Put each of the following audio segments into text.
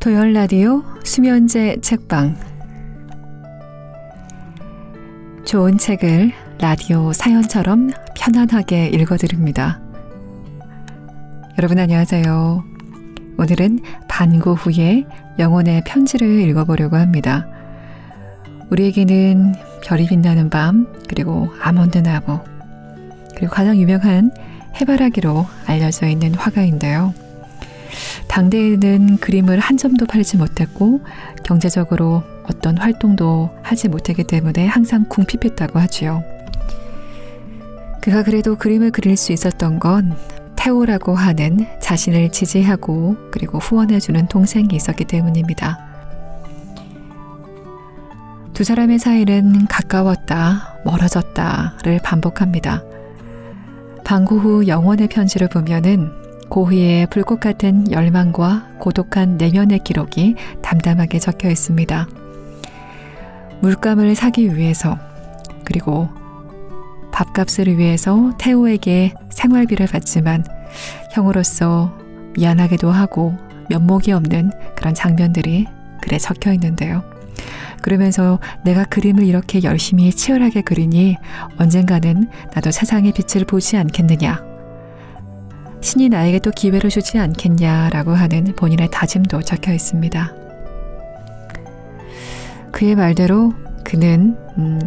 토요일 라디오 수면제 책방. 좋은 책을 라디오 사연처럼 편안하게 읽어드립니다. 여러분 안녕하세요. 오늘은 반고 후에 영혼의 편지를 읽어보려고 합니다. 우리에게는 별이 빛나는 밤, 그리고 아몬드 나무, 그리고 가장 유명한 해바라기로 알려져 있는 화가인데요. 당대에는 그림을 한 점도 팔지 못했고 경제적으로 어떤 활동도 하지 못했기 때문에 항상 궁핍했다고 하지요. 그가 그래도 그림을 그릴 수 있었던 건 태오라고 하는 자신을 지지하고 그리고 후원해주는 동생이 있었기 때문입니다. 두 사람의 사이는 가까웠다, 멀어졌다를 반복합니다. 반고 후 영혼의 편지를 보면은 고흐의 불꽃 같은 열망과 고독한 내면의 기록이 담담하게 적혀 있습니다. 물감을 사기 위해서, 그리고 밥값을 위해서 태오에게 생활비를 받지만 형으로서 미안하기도 하고 면목이 없는 그런 장면들이 글에 적혀 있는데요. 그러면서 내가 그림을 이렇게 열심히 치열하게 그리니 언젠가는 나도 세상의 빛을 보지 않겠느냐, 신이 나에게 또 기회를 주지 않겠냐라고 하는 본인의 다짐도 적혀 있습니다. 그의 말대로 그는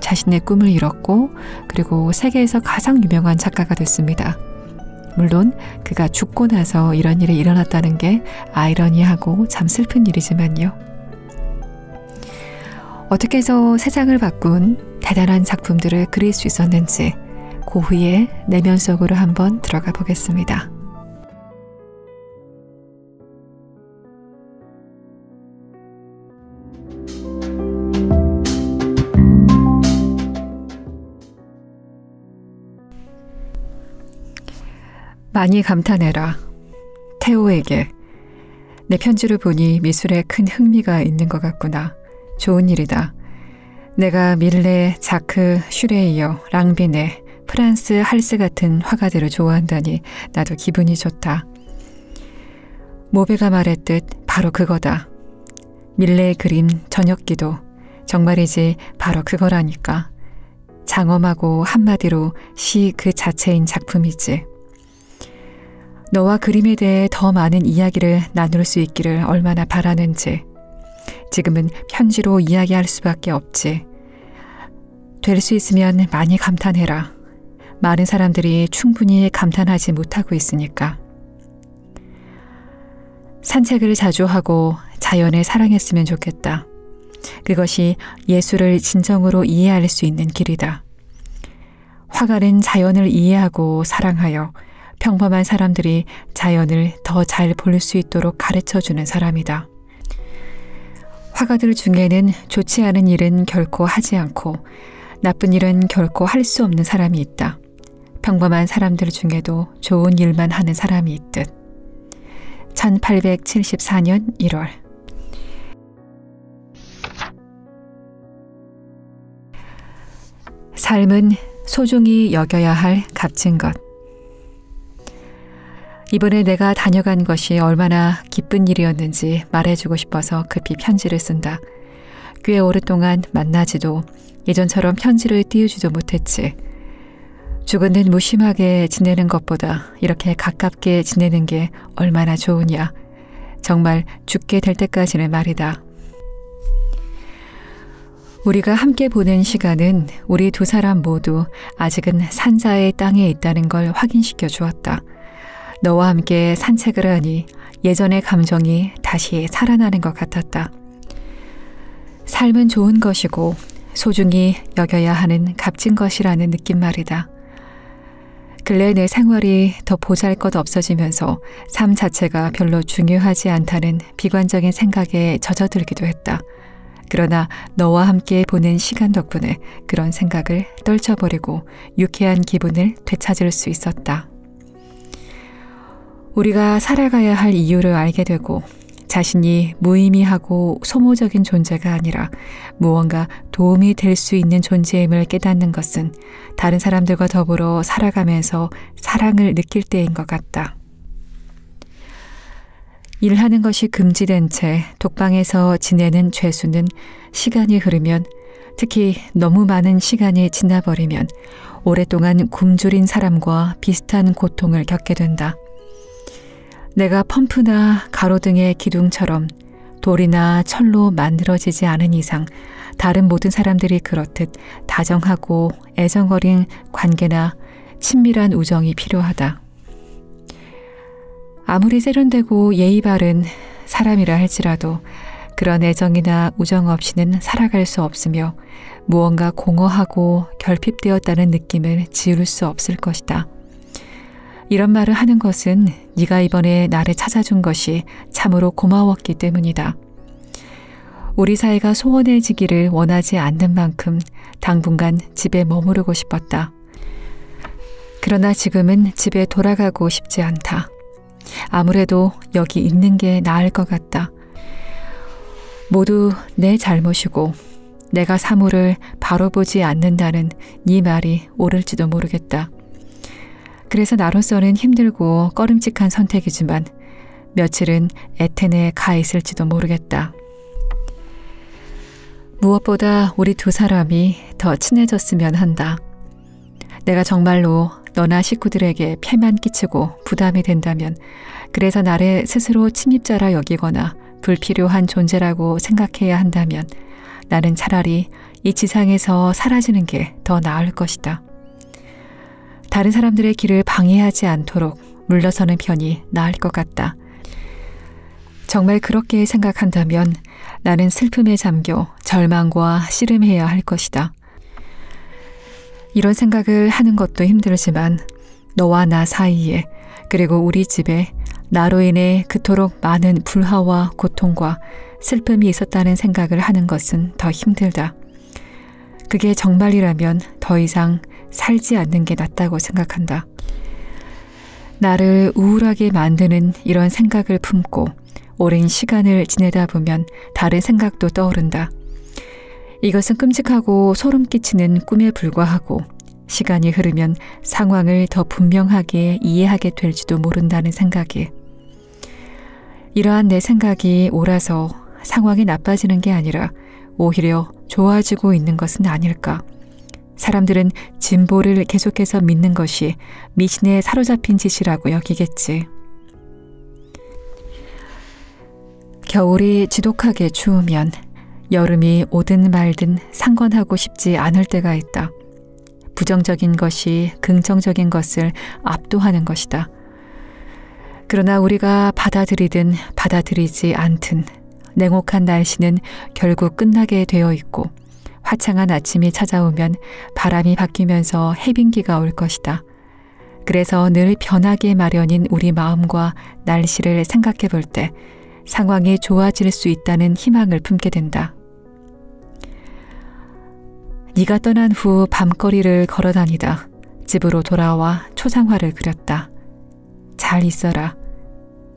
자신의 꿈을 이뤘고 그리고 세계에서 가장 유명한 작가가 됐습니다. 물론 그가 죽고 나서 이런 일이 일어났다는 게 아이러니하고 참 슬픈 일이지만요. 어떻게 해서 세상을 바꾼 대단한 작품들을 그릴 수 있었는지 고흐의 내면 속으로 한번 들어가 보겠습니다. 많이 감탄해라. 태오에게. 내 편지를 보니 미술에 큰 흥미가 있는 것 같구나. 좋은 일이다. 내가 밀레, 자크, 슈레이어, 랑비네, 프란스 할스 같은 화가들을 좋아한다니 나도 기분이 좋다. 모베가 말했듯 바로 그거다. 밀레의 그림 저녁기도 정말이지 바로 그거라니까. 장엄하고 한마디로 시 그 자체인 작품이지. 너와 그림에 대해 더 많은 이야기를 나눌 수 있기를 얼마나 바라는지. 지금은 편지로 이야기할 수밖에 없지. 될 수 있으면 많이 감탄해라. 많은 사람들이 충분히 감탄하지 못하고 있으니까. 산책을 자주 하고 자연을 사랑했으면 좋겠다. 그것이 예술을 진정으로 이해할 수 있는 길이다. 화가는 자연을 이해하고 사랑하여 평범한 사람들이 자연을 더 잘 볼 수 있도록 가르쳐주는 사람이다. 화가들 중에는 좋지 않은 일은 결코 하지 않고 나쁜 일은 결코 할 수 없는 사람이 있다. 평범한 사람들 중에도 좋은 일만 하는 사람이 있듯. 1874년 1월. 삶은 소중히 여겨야 할 값진 것. 이번에 내가 다녀간 것이 얼마나 기쁜 일이었는지 말해주고 싶어서 급히 편지를 쓴다. 꽤 오랫동안 만나지도 예전처럼 편지를 띄우지도 못했지. 죽은 듯 무심하게 지내는 것보다 이렇게 가깝게 지내는 게 얼마나 좋으냐. 정말 죽게 될 때까지는 말이다. 우리가 함께 보낸 시간은 우리 두 사람 모두 아직은 산자의 땅에 있다는 걸 확인시켜 주었다. 너와 함께 산책을 하니 예전의 감정이 다시 살아나는 것 같았다. 삶은 좋은 것이고 소중히 여겨야 하는 값진 것이라는 느낌 말이다. 근래 내 생활이 더 보잘것없어지면서 삶 자체가 별로 중요하지 않다는 비관적인 생각에 젖어들기도 했다. 그러나 너와 함께 보낸 시간 덕분에 그런 생각을 떨쳐버리고 유쾌한 기분을 되찾을 수 있었다. 우리가 살아가야 할 이유를 알게 되고 자신이 무의미하고 소모적인 존재가 아니라 무언가 도움이 될 수 있는 존재임을 깨닫는 것은 다른 사람들과 더불어 살아가면서 사랑을 느낄 때인 것 같다. 일하는 것이 금지된 채 독방에서 지내는 죄수는 시간이 흐르면, 특히 너무 많은 시간이 지나버리면 오랫동안 굶주린 사람과 비슷한 고통을 겪게 된다. 내가 펌프나 가로등의 기둥처럼 돌이나 철로 만들어지지 않은 이상 다른 모든 사람들이 그렇듯 다정하고 애정어린 관계나 친밀한 우정이 필요하다. 아무리 세련되고 예의 바른 사람이라 할지라도 그런 애정이나 우정 없이는 살아갈 수 없으며 무언가 공허하고 결핍되었다는 느낌을 지울 수 없을 것이다. 이런 말을 하는 것은 네가 이번에 나를 찾아준 것이 참으로 고마웠기 때문이다. 우리 사이가 소원해지기를 원하지 않는 만큼 당분간 집에 머무르고 싶었다. 그러나 지금은 집에 돌아가고 싶지 않다. 아무래도 여기 있는 게 나을 것 같다. 모두 내 잘못이고 내가 사물을 바로 보지 않는다는 네 말이 옳을지도 모르겠다. 그래서 나로서는 힘들고 꺼림칙한 선택이지만 며칠은 에텐에 가 있을지도 모르겠다. 무엇보다 우리 두 사람이 더 친해졌으면 한다. 내가 정말로 너나 식구들에게 폐만 끼치고 부담이 된다면, 그래서 나를 스스로 침입자라 여기거나 불필요한 존재라고 생각해야 한다면 나는 차라리 이 지상에서 사라지는 게 더 나을 것이다. 다른 사람들의 길을 방해하지 않도록 물러서는 편이 나을 것 같다. 정말 그렇게 생각한다면 나는 슬픔에 잠겨 절망과 씨름해야 할 것이다. 이런 생각을 하는 것도 힘들지만 너와 나 사이에, 그리고 우리 집에 나로 인해 그토록 많은 불화와 고통과 슬픔이 있었다는 생각을 하는 것은 더 힘들다. 그게 정말이라면 더 이상 살지 않는 게 낫다고 생각한다. 나를 우울하게 만드는 이런 생각을 품고 오랜 시간을 지내다 보면 다른 생각도 떠오른다. 이것은 끔찍하고 소름 끼치는 꿈에 불과하고 시간이 흐르면 상황을 더 분명하게 이해하게 될지도 모른다는 생각이. 이러한 내 생각이 옳아서 상황이 나빠지는 게 아니라 오히려 좋아지고 있는 것은 아닐까. 사람들은 진보를 계속해서 믿는 것이 미신에 사로잡힌 짓이라고 여기겠지. 겨울이 지독하게 추우면 여름이 오든 말든 상관하고 싶지 않을 때가 있다. 부정적인 것이 긍정적인 것을 압도하는 것이다. 그러나 우리가 받아들이든 받아들이지 않든 냉혹한 날씨는 결국 끝나게 되어 있고, 화창한 아침이 찾아오면 바람이 바뀌면서 해빙기가 올 것이다. 그래서 늘 변하게 마련인 우리 마음과 날씨를 생각해 볼 때 상황이 좋아질 수 있다는 희망을 품게 된다. 네가 떠난 후 밤거리를 걸어다니다 집으로 돌아와 초상화를 그렸다. 잘 있어라.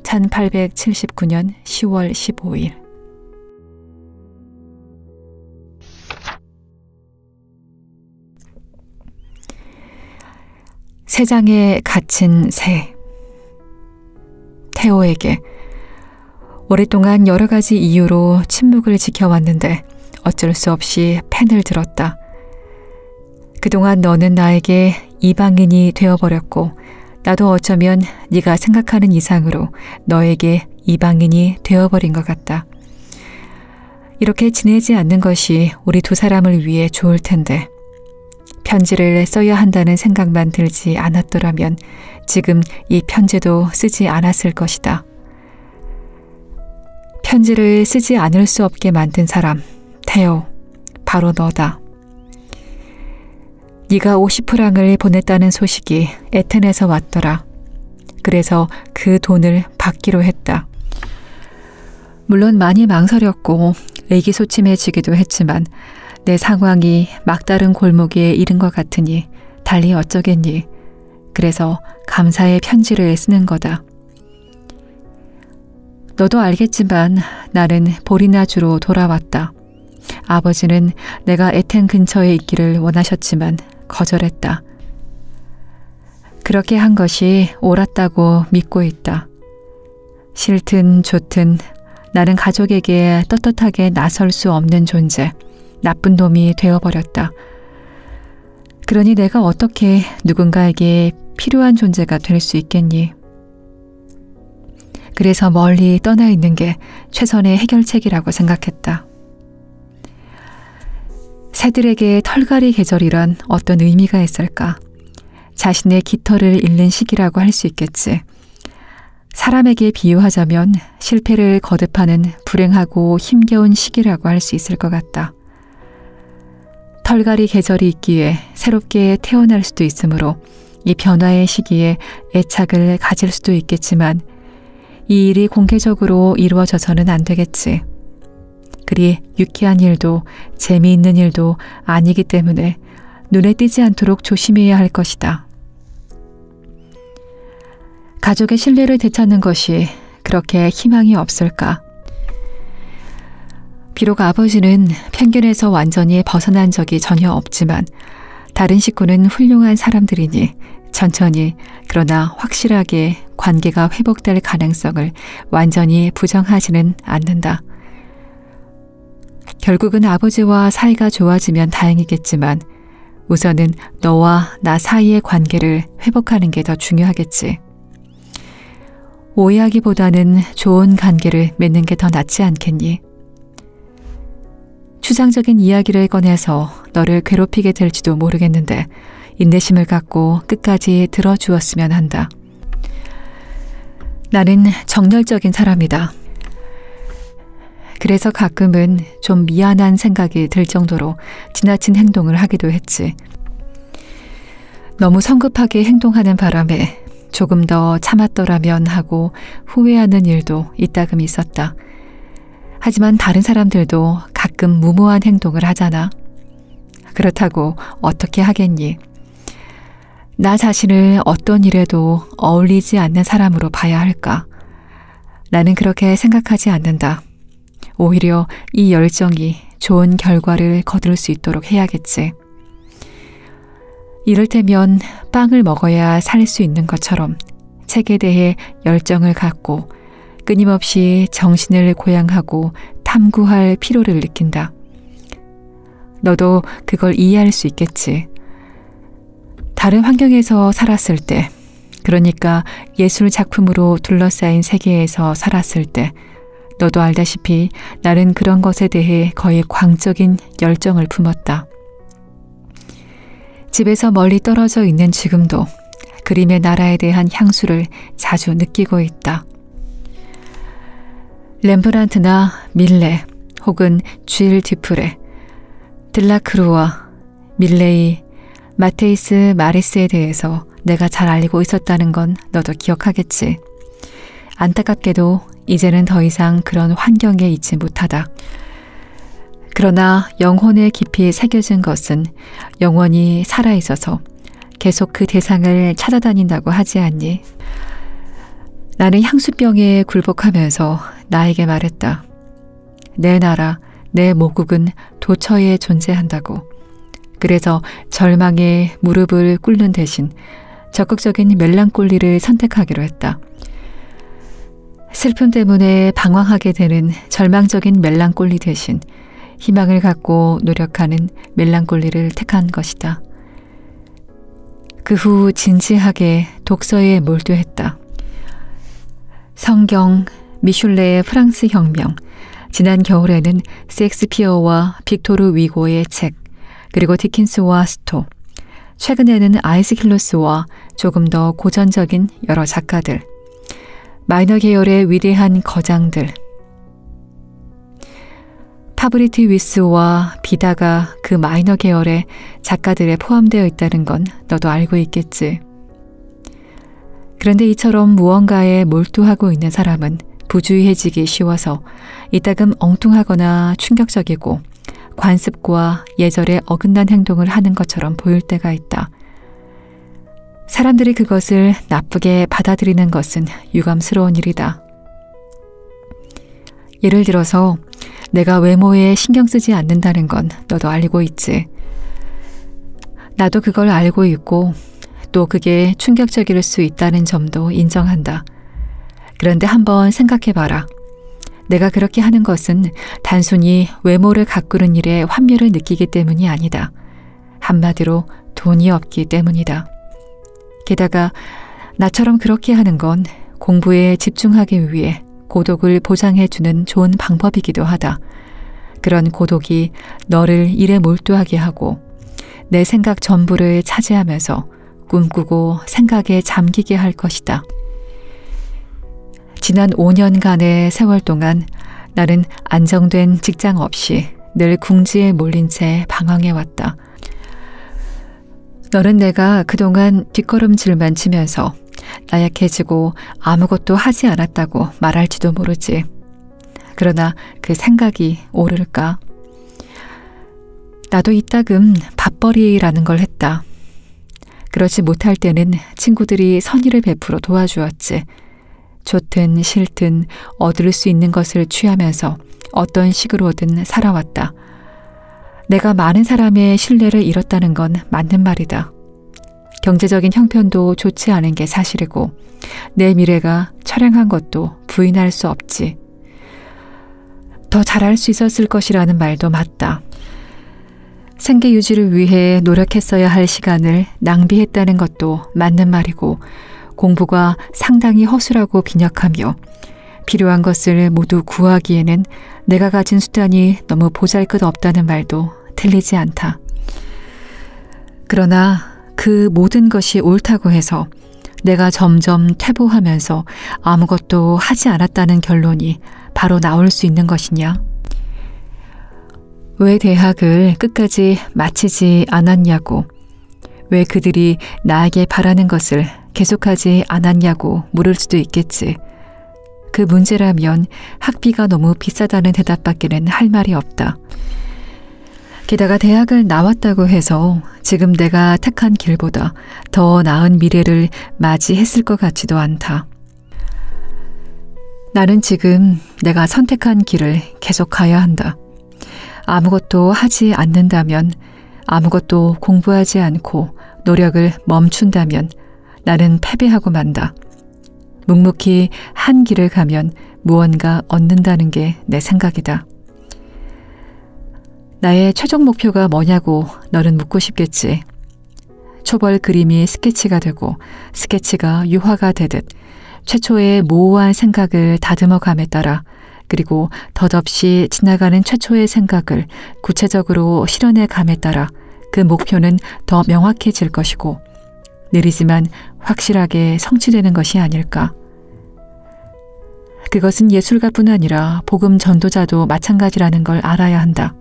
1879년 10월 15일. 새장에 갇힌 새. 태호에게. 오랫동안 여러 가지 이유로 침묵을 지켜왔는데 어쩔 수 없이 펜을 들었다. 그동안 너는 나에게 이방인이 되어버렸고, 나도 어쩌면 네가 생각하는 이상으로 너에게 이방인이 되어버린 것 같다. 이렇게 지내지 않는 것이 우리 두 사람을 위해 좋을 텐데, 편지를 써야 한다는 생각만 들지 않았더라면 지금 이 편지도 쓰지 않았을 것이다. 편지를 쓰지 않을 수 없게 만든 사람, 태호, 바로 너다. 네가 50프랑을 보냈다는 소식이 에텐에서 왔더라. 그래서 그 돈을 받기로 했다. 물론 많이 망설였고 의기소침해지기도 했지만 내 상황이 막다른 골목에 이른 것 같으니 달리 어쩌겠니. 그래서 감사의 편지를 쓰는 거다. 너도 알겠지만 나는 보리나주로 돌아왔다. 아버지는 내가 에텐 근처에 있기를 원하셨지만 거절했다. 그렇게 한 것이 옳았다고 믿고 있다. 싫든 좋든 나는 가족에게 떳떳하게 나설 수 없는 존재, 나쁜 놈이 되어버렸다. 그러니 내가 어떻게 누군가에게 필요한 존재가 될 수 있겠니? 그래서 멀리 떠나 있는 게 최선의 해결책이라고 생각했다. 새들에게 털갈이 계절이란 어떤 의미가 있을까? 자신의 깃털을 잃는 시기라고 할 수 있겠지. 사람에게 비유하자면 실패를 거듭하는 불행하고 힘겨운 시기라고 할 수 있을 것 같다. 털갈이 계절이 있기에 새롭게 태어날 수도 있으므로 이 변화의 시기에 애착을 가질 수도 있겠지만 이 일이 공개적으로 이루어져서는 안 되겠지. 그리 유쾌한 일도 재미있는 일도 아니기 때문에 눈에 띄지 않도록 조심해야 할 것이다. 가족의 신뢰를 되찾는 것이 그렇게 희망이 없을까? 비록 아버지는 편견에서 완전히 벗어난 적이 전혀 없지만 다른 식구는 훌륭한 사람들이니 천천히 그러나 확실하게 관계가 회복될 가능성을 완전히 부정하지는 않는다. 결국은 아버지와 사이가 좋아지면 다행이겠지만 우선은 너와 나 사이의 관계를 회복하는 게 더 중요하겠지. 오해하기보다는 좋은 관계를 맺는 게 더 낫지 않겠니? 추상적인 이야기를 꺼내서 너를 괴롭히게 될지도 모르겠는데 인내심을 갖고 끝까지 들어주었으면 한다. 나는 정열적인 사람이다. 그래서 가끔은 좀 미안한 생각이 들 정도로 지나친 행동을 하기도 했지. 너무 성급하게 행동하는 바람에 조금 더 참았더라면 하고 후회하는 일도 이따금 있었다. 하지만 다른 사람들도 가끔 무모한 행동을 하잖아. 그렇다고 어떻게 하겠니? 나 자신을 어떤 일에도 어울리지 않는 사람으로 봐야 할까? 나는 그렇게 생각하지 않는다. 오히려 이 열정이 좋은 결과를 거둘 수 있도록 해야겠지. 이를테면 빵을 먹어야 살 수 있는 것처럼 책에 대해 열정을 갖고 끊임없이 정신을 고양하고 탐구할 필요를 느낀다. 너도 그걸 이해할 수 있겠지. 다른 환경에서 살았을 때, 그러니까 예술 작품으로 둘러싸인 세계에서 살았을 때 너도 알다시피 나는 그런 것에 대해 거의 광적인 열정을 품었다. 집에서 멀리 떨어져 있는 지금도 그림의 나라에 대한 향수를 자주 느끼고 있다. 렘브란트나 밀레 혹은 쥘 듀프레, 들라크루아, 밀레이, 마테이스 마리스에 대해서 내가 잘 알고 있었다는 건 너도 기억하겠지. 안타깝게도 이제는 더 이상 그런 환경에 있지 못하다. 그러나 영혼에 깊이 새겨진 것은 영원히 살아있어서 계속 그 대상을 찾아다닌다고 하지 않니? 나는 향수병에 굴복하면서 나에게 말했다. 내 나라, 내 모국은 도처에 존재한다고. 그래서 절망에 무릎을 꿇는 대신 적극적인 멜랑콜리를 선택하기로 했다. 슬픔 때문에 방황하게 되는 절망적인 멜랑콜리 대신 희망을 갖고 노력하는 멜랑콜리를 택한 것이다. 그 후 진지하게 독서에 몰두했다. 성경, 미슐레의 프랑스 혁명, 지난 겨울에는 셰익스피어와 빅토르 위고의 책, 그리고 디킨스와 스토, 최근에는 아이스킬로스와 조금 더 고전적인 여러 작가들, 마이너 계열의 위대한 거장들, 파브리트 위스와 비다가 그 마이너 계열의 작가들에 포함되어 있다는 건 너도 알고 있겠지. 그런데 이처럼 무언가에 몰두하고 있는 사람은 부주의해지기 쉬워서 이따금 엉뚱하거나 충격적이고 관습과 예절에 어긋난 행동을 하는 것처럼 보일 때가 있다. 사람들이 그것을 나쁘게 받아들이는 것은 유감스러운 일이다. 예를 들어서 내가 외모에 신경 쓰지 않는다는 건 너도 알고 있지. 나도 그걸 알고 있고 또 그게 충격적일 수 있다는 점도 인정한다. 그런데 한번 생각해봐라. 내가 그렇게 하는 것은 단순히 외모를 가꾸는 일에 환멸을 느끼기 때문이 아니다. 한마디로 돈이 없기 때문이다. 게다가 나처럼 그렇게 하는 건 공부에 집중하기 위해 고독을 보장해주는 좋은 방법이기도 하다. 그런 고독이 너를 일에 몰두하게 하고 내 생각 전부를 차지하면서 꿈꾸고 생각에 잠기게 할 것이다. 지난 5년간의 세월 동안 나는 안정된 직장 없이 늘 궁지에 몰린 채 방황해왔다. 너는 내가 그동안 뒷걸음질만 치면서 나약해지고 아무것도 하지 않았다고 말할지도 모르지. 그러나 그 생각이 옳을까? 나도 이따금 밥벌이라는 걸 했다. 그렇지 못할 때는 친구들이 선의를 베풀어 도와주었지. 좋든 싫든 얻을 수 있는 것을 취하면서 어떤 식으로든 살아왔다. 내가 많은 사람의 신뢰를 잃었다는 건 맞는 말이다. 경제적인 형편도 좋지 않은 게 사실이고 내 미래가 처량한 것도 부인할 수 없지. 더 잘할 수 있었을 것이라는 말도 맞다. 생계 유지를 위해 노력했어야 할 시간을 낭비했다는 것도 맞는 말이고 공부가 상당히 허술하고 빈약하며 필요한 것을 모두 구하기에는 내가 가진 수단이 너무 보잘것없다는 말도 틀리지 않다. 그러나 그 모든 것이 옳다고 해서 내가 점점 퇴보하면서 아무것도 하지 않았다는 결론이 바로 나올 수 있는 것이냐? 왜 대학을 끝까지 마치지 않았냐고, 왜 그들이 나에게 바라는 것을 계속하지 않았냐고 물을 수도 있겠지. 그 문제라면 학비가 너무 비싸다는 대답밖에는 할 말이 없다. 게다가 대학을 나왔다고 해서 지금 내가 택한 길보다 더 나은 미래를 맞이했을 것 같지도 않다. 나는 지금 내가 선택한 길을 계속 가야 한다. 아무것도 하지 않는다면, 아무것도 공부하지 않고 노력을 멈춘다면 나는 패배하고 만다. 묵묵히 한 길을 가면 무언가 얻는다는 게 내 생각이다. 나의 최종 목표가 뭐냐고 너는 묻고 싶겠지. 초벌 그림이 스케치가 되고 스케치가 유화가 되듯 최초의 모호한 생각을 다듬어감에 따라, 그리고 덧없이 지나가는 최초의 생각을 구체적으로 실현해감에 따라 그 목표는 더 명확해질 것이고 느리지만 확실하게 성취되는 것이 아닐까. 그것은 예술가뿐 아니라 복음 전도자도 마찬가지라는 걸 알아야 한다.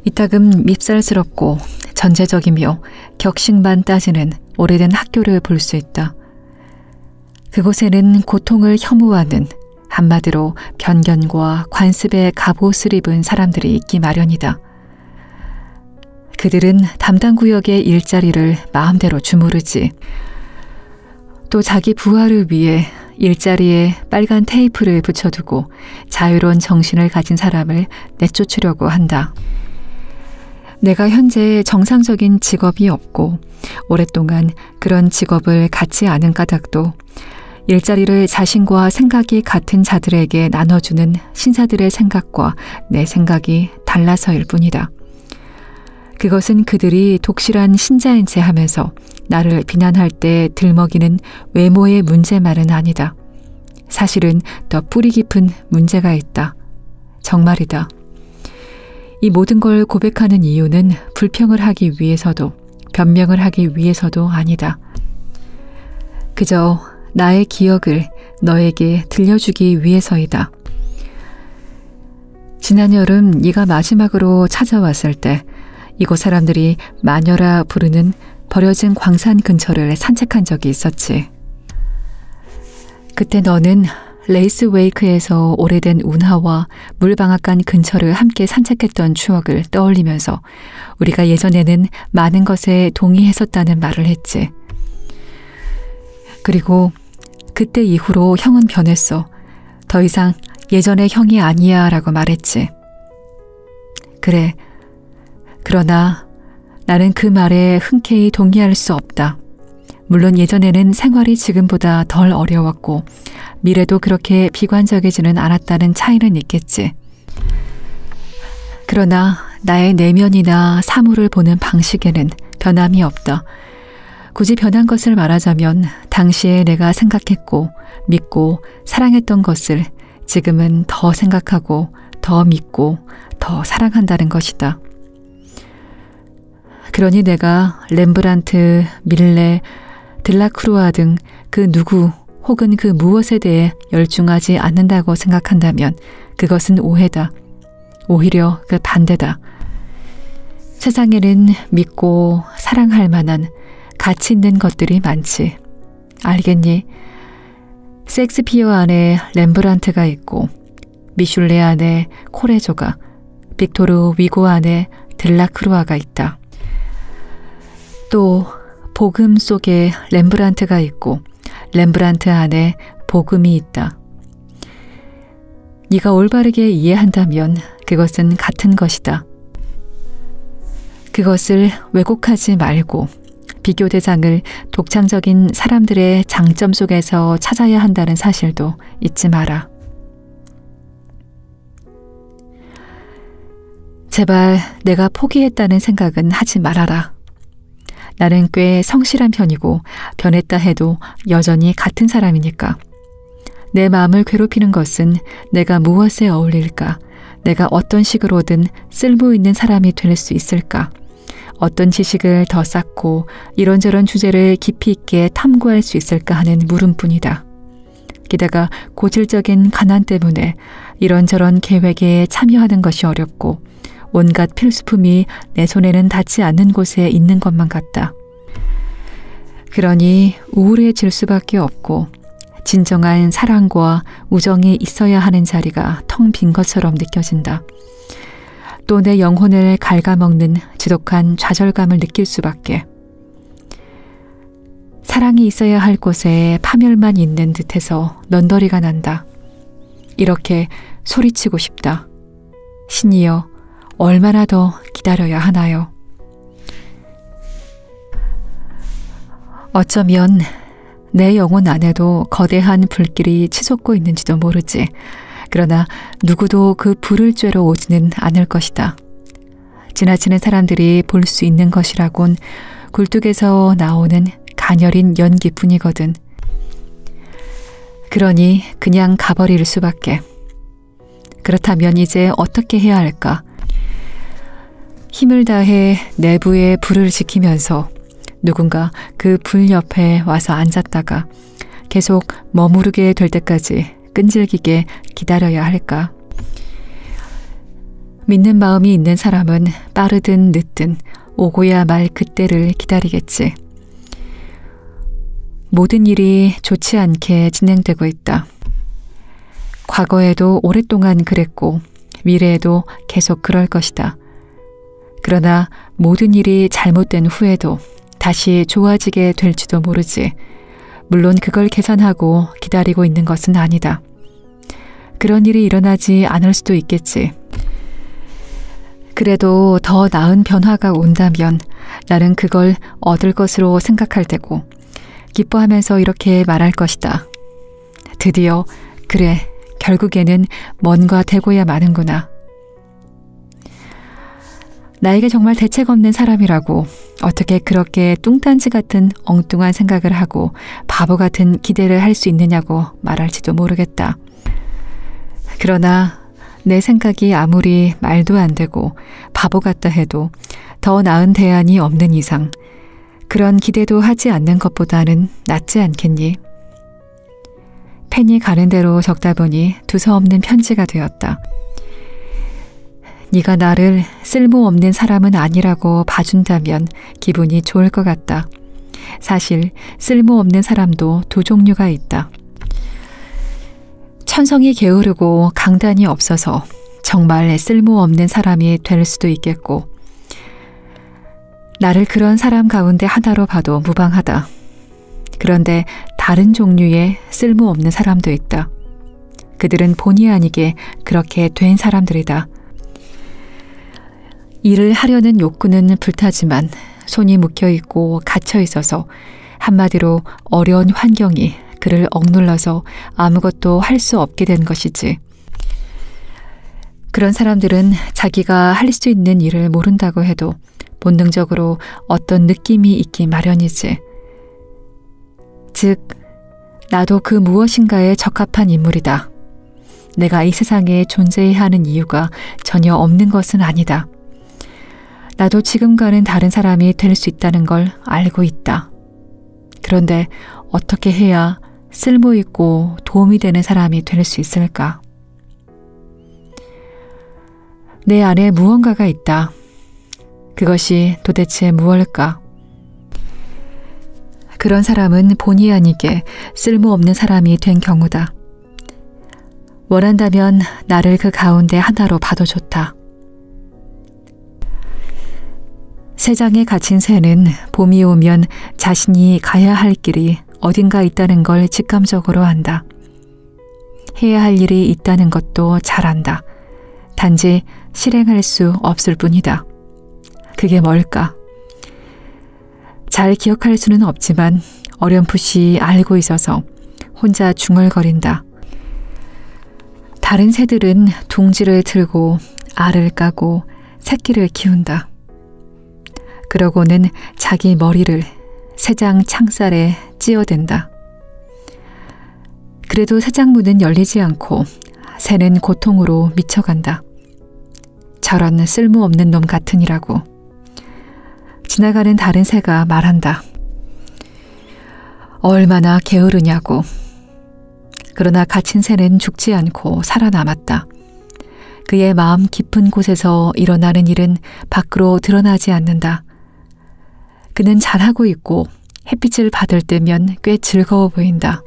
이따금 밉살스럽고 전제적이며 격식만 따지는 오래된 학교를 볼 수 있다. 그곳에는 고통을 혐오하는, 한마디로 편견과 관습의 갑옷을 입은 사람들이 있기 마련이다. 그들은 담당 구역의 일자리를 마음대로 주무르지. 또 자기 부하를 위해 일자리에 빨간 테이프를 붙여두고 자유로운 정신을 가진 사람을 내쫓으려고 한다. 내가 현재 정상적인 직업이 없고 오랫동안 그런 직업을 갖지 않은 까닭도 일자리를 자신과 생각이 같은 자들에게 나눠주는 신사들의 생각과 내 생각이 달라서일 뿐이다. 그것은 그들이 독실한 신자인 채 하면서 나를 비난할 때 들먹이는 외모의 문제만은 아니다. 사실은 더 뿌리 깊은 문제가 있다. 정말이다. 이 모든 걸 고백하는 이유는 불평을 하기 위해서도 변명을 하기 위해서도 아니다. 그저 나의 기억을 너에게 들려주기 위해서이다. 지난 여름 네가 마지막으로 찾아왔을 때 이곳 사람들이 마녀라 부르는 버려진 광산 근처를 산책한 적이 있었지. 그때 너는 레이스 웨이크에서 오래된 운하와 물방앗간 근처를 함께 산책했던 추억을 떠올리면서 우리가 예전에는 많은 것에 동의했었다는 말을 했지. 그리고 그때 이후로 형은 변했어. 더 이상 예전의 형이 아니야 라고 말했지. 그래. 그러나 나는 그 말에 흔쾌히 동의할 수 없다. 물론 예전에는 생활이 지금보다 덜 어려웠고 미래도 그렇게 비관적이지는 않았다는 차이는 있겠지. 그러나 나의 내면이나 사물을 보는 방식에는 변함이 없다. 굳이 변한 것을 말하자면 당시에 내가 생각했고 믿고 사랑했던 것을 지금은 더 생각하고 더 믿고 더 사랑한다는 것이다. 그러니 내가 렘브란트, 밀레, 들라크루아 등 그 누구 혹은 그 무엇에 대해 열중하지 않는다고 생각한다면 그것은 오해다. 오히려 그 반대다. 세상에는 믿고 사랑할 만한 가치 있는 것들이 많지. 알겠니? 셰익스피어 안에 렘브란트가 있고 미슐레 안에 코레조가, 빅토르 위고 안에 들라크루아가 있다. 또 복음 속에 렘브란트가 있고 렘브란트 안에 복음이 있다. 네가 올바르게 이해한다면 그것은 같은 것이다. 그것을 왜곡하지 말고 비교 대상을 독창적인 사람들의 장점 속에서 찾아야 한다는 사실도 잊지 마라. 제발 내가 포기했다는 생각은 하지 말아라. 나는 꽤 성실한 편이고 변했다 해도 여전히 같은 사람이니까. 내 마음을 괴롭히는 것은 내가 무엇에 어울릴까? 내가 어떤 식으로든 쓸모 있는 사람이 될 수 있을까? 어떤 지식을 더 쌓고 이런저런 주제를 깊이 있게 탐구할 수 있을까 하는 물음뿐이다. 게다가 고질적인 가난 때문에 이런저런 계획에 참여하는 것이 어렵고 온갖 필수품이 내 손에는 닿지 않는 곳에 있는 것만 같다. 그러니 우울해질 수밖에 없고 진정한 사랑과 우정이 있어야 하는 자리가 텅 빈 것처럼 느껴진다. 또 내 영혼을 갉아먹는 지독한 좌절감을 느낄 수밖에. 사랑이 있어야 할 곳에 파멸만 있는 듯해서 넌더리가 난다. 이렇게 소리치고 싶다. 신이여, 얼마나 더 기다려야 하나요? 어쩌면 내 영혼 안에도 거대한 불길이 치솟고 있는지도 모르지. 그러나 누구도 그 불을 쬐러 오지는 않을 것이다. 지나치는 사람들이 볼 수 있는 것이라곤 굴뚝에서 나오는 가녀린 연기뿐이거든. 그러니 그냥 가버릴 수밖에. 그렇다면 이제 어떻게 해야 할까? 힘을 다해 내부의 불을 지키면서 누군가 그 불 옆에 와서 앉았다가 계속 머무르게 될 때까지 끈질기게 기다려야 할까? 믿는 마음이 있는 사람은 빠르든 늦든 오고야 말 그때를 기다리겠지. 모든 일이 좋지 않게 진행되고 있다. 과거에도 오랫동안 그랬고 미래에도 계속 그럴 것이다. 그러나 모든 일이 잘못된 후에도 다시 좋아지게 될지도 모르지. 물론 그걸 계산하고 기다리고 있는 것은 아니다. 그런 일이 일어나지 않을 수도 있겠지. 그래도 더 나은 변화가 온다면 나는 그걸 얻을 것으로 생각할 테고 기뻐하면서 이렇게 말할 것이다. 드디어 그래, 결국에는 뭔가 되고야 마는구나. 나에게 정말 대책 없는 사람이라고 어떻게 그렇게 뚱딴지 같은 엉뚱한 생각을 하고 바보 같은 기대를 할 수 있느냐고 말할지도 모르겠다. 그러나 내 생각이 아무리 말도 안 되고 바보 같다 해도 더 나은 대안이 없는 이상 그런 기대도 하지 않는 것보다는 낫지 않겠니? 펜이 가는 대로 적다 보니 두서없는 편지가 되었다. 네가 나를 쓸모없는 사람은 아니라고 봐준다면 기분이 좋을 것 같다. 사실 쓸모없는 사람도 두 종류가 있다. 천성이 게으르고 강단이 없어서 정말 쓸모없는 사람이 될 수도 있겠고 나를 그런 사람 가운데 하나로 봐도 무방하다. 그런데 다른 종류의 쓸모없는 사람도 있다. 그들은 본의 아니게 그렇게 된 사람들이다. 일을 하려는 욕구는 불타지만 손이 묶여있고 갇혀있어서 한마디로 어려운 환경이 그를 억눌러서 아무것도 할 수 없게 된 것이지. 그런 사람들은 자기가 할 수 있는 일을 모른다고 해도 본능적으로 어떤 느낌이 있기 마련이지. 즉, 나도 그 무엇인가에 적합한 인물이다. 내가 이 세상에 존재해야 하는 이유가 전혀 없는 것은 아니다. 나도 지금과는 다른 사람이 될 수 있다는 걸 알고 있다. 그런데 어떻게 해야 쓸모있고 도움이 되는 사람이 될 수 있을까? 내 안에 무언가가 있다. 그것이 도대체 무엇일까? 그런 사람은 본의 아니게 쓸모없는 사람이 된 경우다. 원한다면 나를 그 가운데 하나로 봐도 좋다. 새장에 갇힌 새는 봄이 오면 자신이 가야 할 길이 어딘가 있다는 걸 직감적으로 안다. 해야 할 일이 있다는 것도 잘 안다. 단지 실행할 수 없을 뿐이다. 그게 뭘까? 잘 기억할 수는 없지만 어렴풋이 알고 있어서 혼자 중얼거린다. 다른 새들은 둥지를 틀고 알을 까고 새끼를 키운다. 그러고는 자기 머리를 새장 창살에 찧어댄다. 그래도 새장 문은 열리지 않고 새는 고통으로 미쳐간다. 저런 쓸모없는 놈 같으니라고. 지나가는 다른 새가 말한다. 얼마나 게으르냐고. 그러나 갇힌 새는 죽지 않고 살아남았다. 그의 마음 깊은 곳에서 일어나는 일은 밖으로 드러나지 않는다. 그는 잘하고 있고 햇빛을 받을 때면 꽤 즐거워 보인다.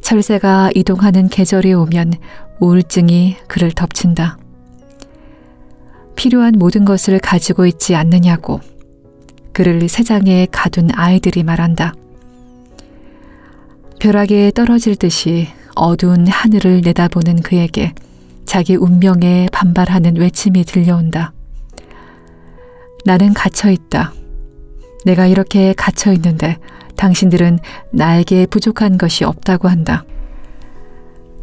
철새가 이동하는 계절이 오면 우울증이 그를 덮친다. 필요한 모든 것을 가지고 있지 않느냐고 그를 새장에 가둔 아이들이 말한다. 벼락에 떨어질 듯이 어두운 하늘을 내다보는 그에게 자기 운명에 반발하는 외침이 들려온다. 나는 갇혀있다. 내가 이렇게 갇혀있는데 당신들은 나에게 부족한 것이 없다고 한다.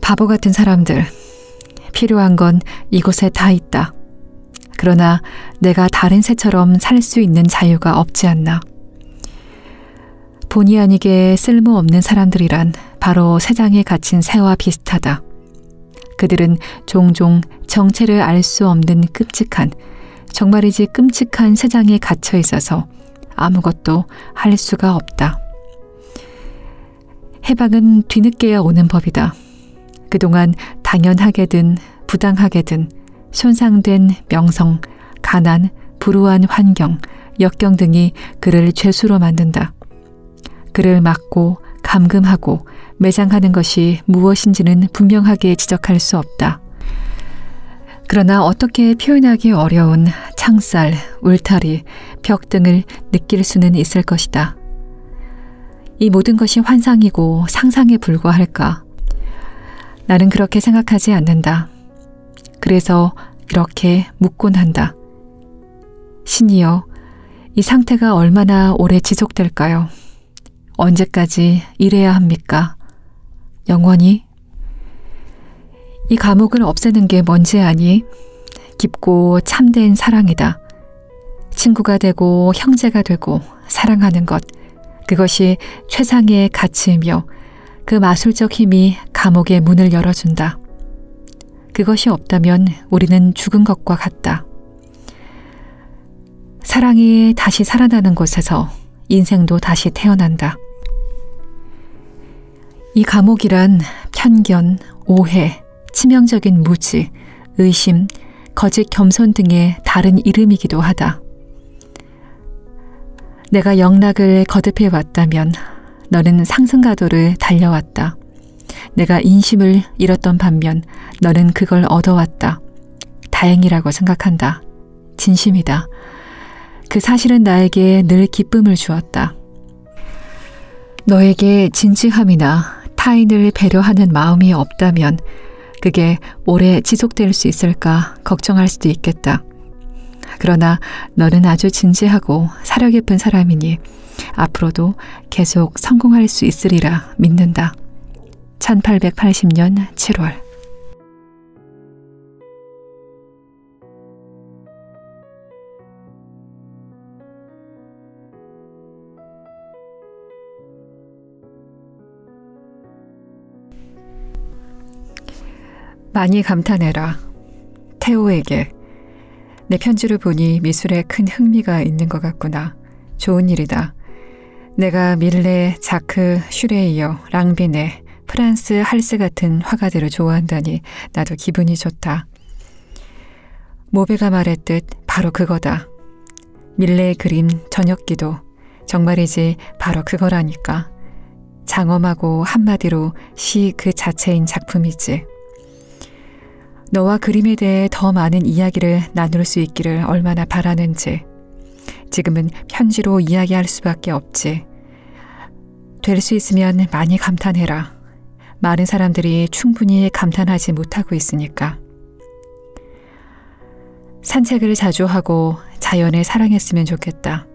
바보 같은 사람들. 필요한 건 이곳에 다 있다. 그러나 내가 다른 새처럼 살 수 있는 자유가 없지 않나. 본의 아니게 쓸모없는 사람들이란 바로 새장에 갇힌 새와 비슷하다. 그들은 종종 정체를 알 수 없는 끔찍한, 정말이지 끔찍한 새장에 갇혀 있어서 아무것도 할 수가 없다. 해방은 뒤늦게야 오는 법이다. 그동안 당연하게든 부당하게든 손상된 명성, 가난, 불우한 환경, 역경 등이 그를 죄수로 만든다. 그를 막고 감금하고 매장하는 것이 무엇인지는 분명하게 지적할 수 없다. 그러나 어떻게 표현하기 어려운 창살, 울타리, 벽 등을 느낄 수는 있을 것이다. 이 모든 것이 환상이고 상상에 불과할까? 나는 그렇게 생각하지 않는다. 그래서 이렇게 묻곤 한다. 신이여, 이 상태가 얼마나 오래 지속될까요? 언제까지 이래야 합니까? 영원히? 이 감옥을 없애는 게 뭔지 아니? 깊고 참된 사랑이다. 친구가 되고 형제가 되고 사랑하는 것, 그것이 최상의 가치이며 그 마술적 힘이 감옥의 문을 열어준다. 그것이 없다면 우리는 죽은 것과 같다. 사랑이 다시 살아나는 곳에서 인생도 다시 태어난다. 이 감옥이란 편견, 오해, 치명적인 무지, 의심, 거짓 겸손 등의 다른 이름이기도 하다. 내가 영락을 거듭해 왔다면 너는 상승가도를 달려왔다. 내가 인심을 잃었던 반면 너는 그걸 얻어왔다. 다행이라고 생각한다. 진심이다. 그 사실은 나에게 늘 기쁨을 주었다. 너에게 진지함이나 타인을 배려하는 마음이 없다면 그게 오래 지속될 수 있을까 걱정할 수도 있겠다. 그러나 너는 아주 진지하고 사려 깊은 사람이니 앞으로도 계속 성공할 수 있으리라 믿는다. 1880년 7월. 많이 감탄해라. 태호에게. 내 편지를 보니 미술에 큰 흥미가 있는 것 같구나. 좋은 일이다. 내가 밀레, 자크, 슈레이어, 랑비네, 프란스 할스 같은 화가들을 좋아한다니 나도 기분이 좋다. 모베가 말했듯 바로 그거다. 밀레의 그림 저녁기도 정말이지 바로 그거라니까. 장엄하고 한마디로 시 그 자체인 작품이지. 너와 그림에 대해 더 많은 이야기를 나눌 수 있기를 얼마나 바라는지. 지금은 편지로 이야기할 수밖에 없지. 될 수 있으면 많이 감탄해라. 많은 사람들이 충분히 감탄하지 못하고 있으니까. 산책을 자주 하고 자연을 사랑했으면 좋겠다.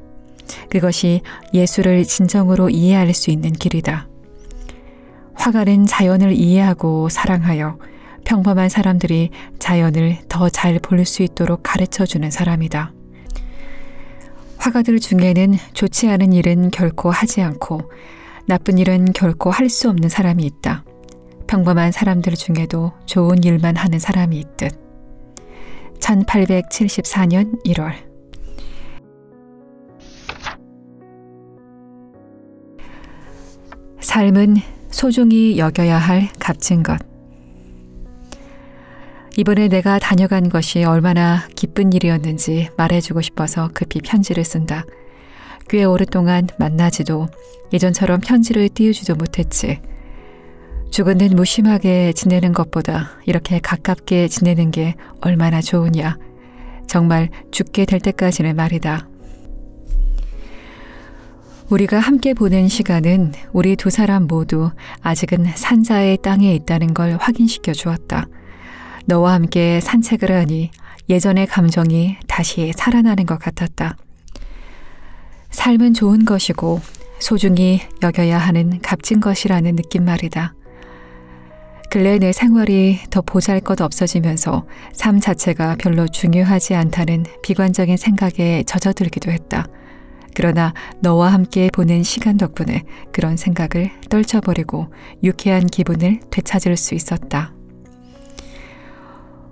그것이 예술을 진정으로 이해할 수 있는 길이다. 화가는 자연을 이해하고 사랑하여 평범한 사람들이 자연을 더 잘 볼 수 있도록 가르쳐주는 사람이다. 화가들 중에는 좋지 않은 일은 결코 하지 않고 나쁜 일은 결코 할 수 없는 사람이 있다. 평범한 사람들 중에도 좋은 일만 하는 사람이 있듯. 1874년 1월. 삶은 소중히 여겨야 할 값진 것. 이번에 내가 다녀간 것이 얼마나 기쁜 일이었는지 말해주고 싶어서 급히 편지를 쓴다. 꽤 오랫동안 만나지도 예전처럼 편지를 띄우지도 못했지. 죽은 듯 무심하게 지내는 것보다 이렇게 가깝게 지내는 게 얼마나 좋으냐. 정말 죽게 될 때까지는 말이다. 우리가 함께 보낸 시간은 우리 두 사람 모두 아직은 산자의 땅에 있다는 걸 확인시켜 주었다. 너와 함께 산책을 하니 예전의 감정이 다시 살아나는 것 같았다. 삶은 좋은 것이고 소중히 여겨야 하는 값진 것이라는 느낌 말이다. 근래 내 생활이 더 보잘것 없어지면서 삶 자체가 별로 중요하지 않다는 비관적인 생각에 젖어들기도 했다. 그러나 너와 함께 보낸 시간 덕분에 그런 생각을 떨쳐버리고 유쾌한 기분을 되찾을 수 있었다.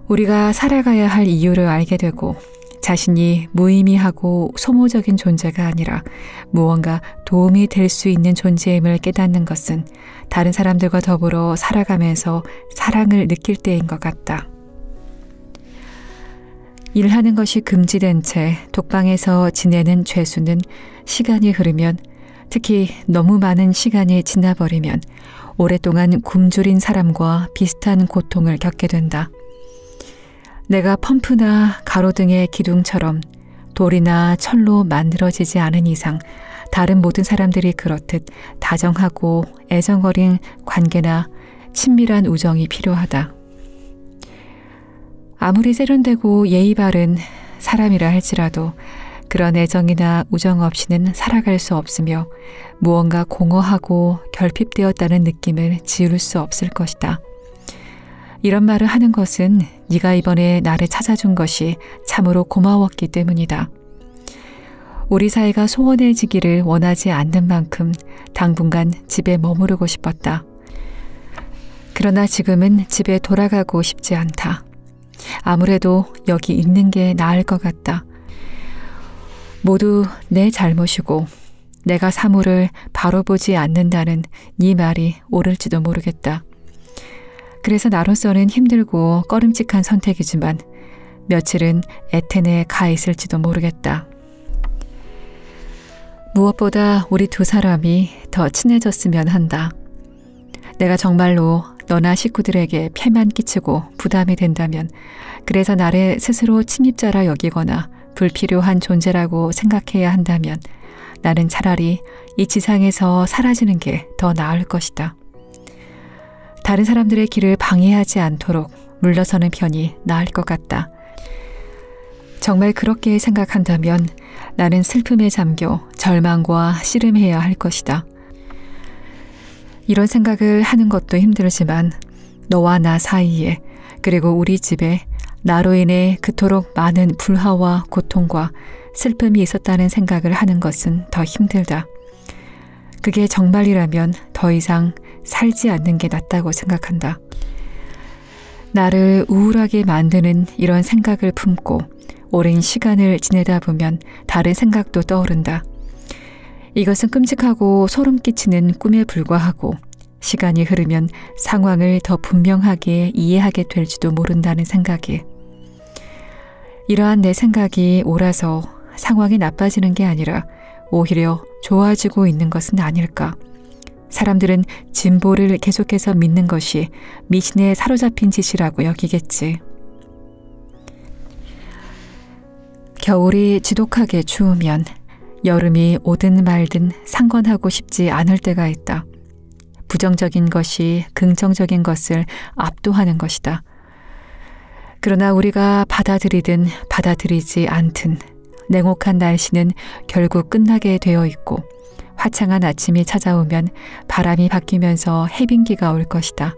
우리가 살아가야 할 이유를 알게 되고 자신이 무의미하고 소모적인 존재가 아니라 무언가 도움이 될 수 있는 존재임을 깨닫는 것은 다른 사람들과 더불어 살아가면서 사랑을 느낄 때인 것 같다. 일하는 것이 금지된 채 독방에서 지내는 죄수는 시간이 흐르면, 특히 너무 많은 시간이 지나버리면 오랫동안 굶주린 사람과 비슷한 고통을 겪게 된다. 내가 펌프나 가로등의 기둥처럼 돌이나 철로 만들어지지 않은 이상 다른 모든 사람들이 그렇듯 다정하고 애정어린 관계나 친밀한 우정이 필요하다. 아무리 세련되고 예의 바른 사람이라 할지라도 그런 애정이나 우정 없이는 살아갈 수 없으며 무언가 공허하고 결핍되었다는 느낌을 지울 수 없을 것이다. 이런 말을 하는 것은 네가 이번에 나를 찾아준 것이 참으로 고마웠기 때문이다. 우리 사이가 소원해지기를 원하지 않는 만큼 당분간 집에 머무르고 싶었다. 그러나 지금은 집에 돌아가고 싶지 않다. 아무래도 여기 있는 게 나을 것 같다. 모두 내 잘못이고 내가 사물을 바로 보지 않는다는 네 말이 옳을지도 모르겠다. 그래서 나로서는 힘들고 꺼림칙한 선택이지만 며칠은 에텐에 가 있을지도 모르겠다. 무엇보다 우리 두 사람이 더 친해졌으면 한다. 내가 정말로 너나 식구들에게 폐만 끼치고 부담이 된다면, 그래서 나를 스스로 침입자라 여기거나 불필요한 존재라고 생각해야 한다면 나는 차라리 이 지상에서 사라지는 게 더 나을 것이다. 다른 사람들의 길을 방해하지 않도록 물러서는 편이 나을 것 같다. 정말 그렇게 생각한다면 나는 슬픔에 잠겨 절망과 씨름해야 할 것이다. 이런 생각을 하는 것도 힘들지만 너와 나 사이에, 그리고 우리 집에 나로 인해 그토록 많은 불화와 고통과 슬픔이 있었다는 생각을 하는 것은 더 힘들다. 그게 정말이라면 더 이상 살지 않는 게 낫다고 생각한다. 나를 우울하게 만드는 이런 생각을 품고 오랜 시간을 지내다 보면 다른 생각도 떠오른다. 이것은 끔찍하고 소름 끼치는 꿈에 불과하고 시간이 흐르면 상황을 더 분명하게 이해하게 될지도 모른다는 생각이. 이러한 내 생각이 옳아서 상황이 나빠지는 게 아니라 오히려 좋아지고 있는 것은 아닐까. 사람들은 진보를 계속해서 믿는 것이 미신에 사로잡힌 짓이라고 여기겠지. 겨울이 지독하게 추우면 여름이 오든 말든 상관하고 싶지 않을 때가 있다. 부정적인 것이 긍정적인 것을 압도하는 것이다. 그러나 우리가 받아들이든 받아들이지 않든 냉혹한 날씨는 결국 끝나게 되어 있고 화창한 아침이 찾아오면 바람이 바뀌면서 해빙기가 올 것이다.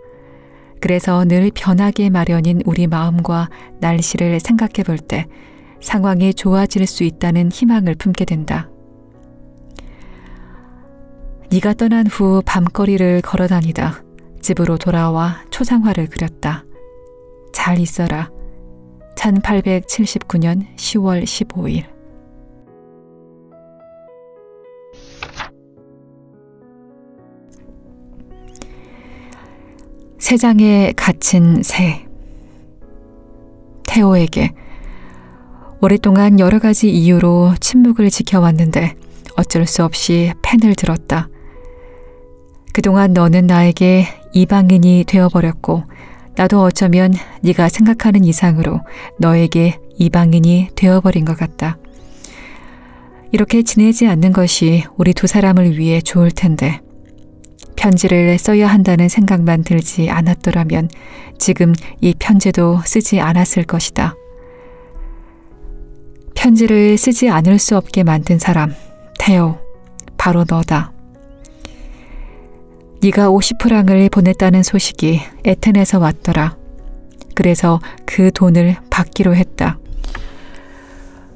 그래서 늘 변하기 마련인 우리 마음과 날씨를 생각해 볼 때 상황이 좋아질 수 있다는 희망을 품게 된다. 네가 떠난 후 밤거리를 걸어다니다 집으로 돌아와 초상화를 그렸다. 잘 있어라. 1879년 10월 15일. 새장에 갇힌 새. 태호에게. 오랫동안 여러 가지 이유로 침묵을 지켜왔는데 어쩔 수 없이 펜을 들었다. 그동안 너는 나에게 이방인이 되어버렸고 나도 어쩌면 네가 생각하는 이상으로 너에게 이방인이 되어버린 것 같다. 이렇게 지내지 않는 것이 우리 두 사람을 위해 좋을 텐데 편지를 써야 한다는 생각만 들지 않았더라면 지금 이 편지도 쓰지 않았을 것이다. 편지를 쓰지 않을 수 없게 만든 사람, 태호, 바로 너다. 네가 50프랑을 보냈다는 소식이 에텐에서 왔더라. 그래서 그 돈을 받기로 했다.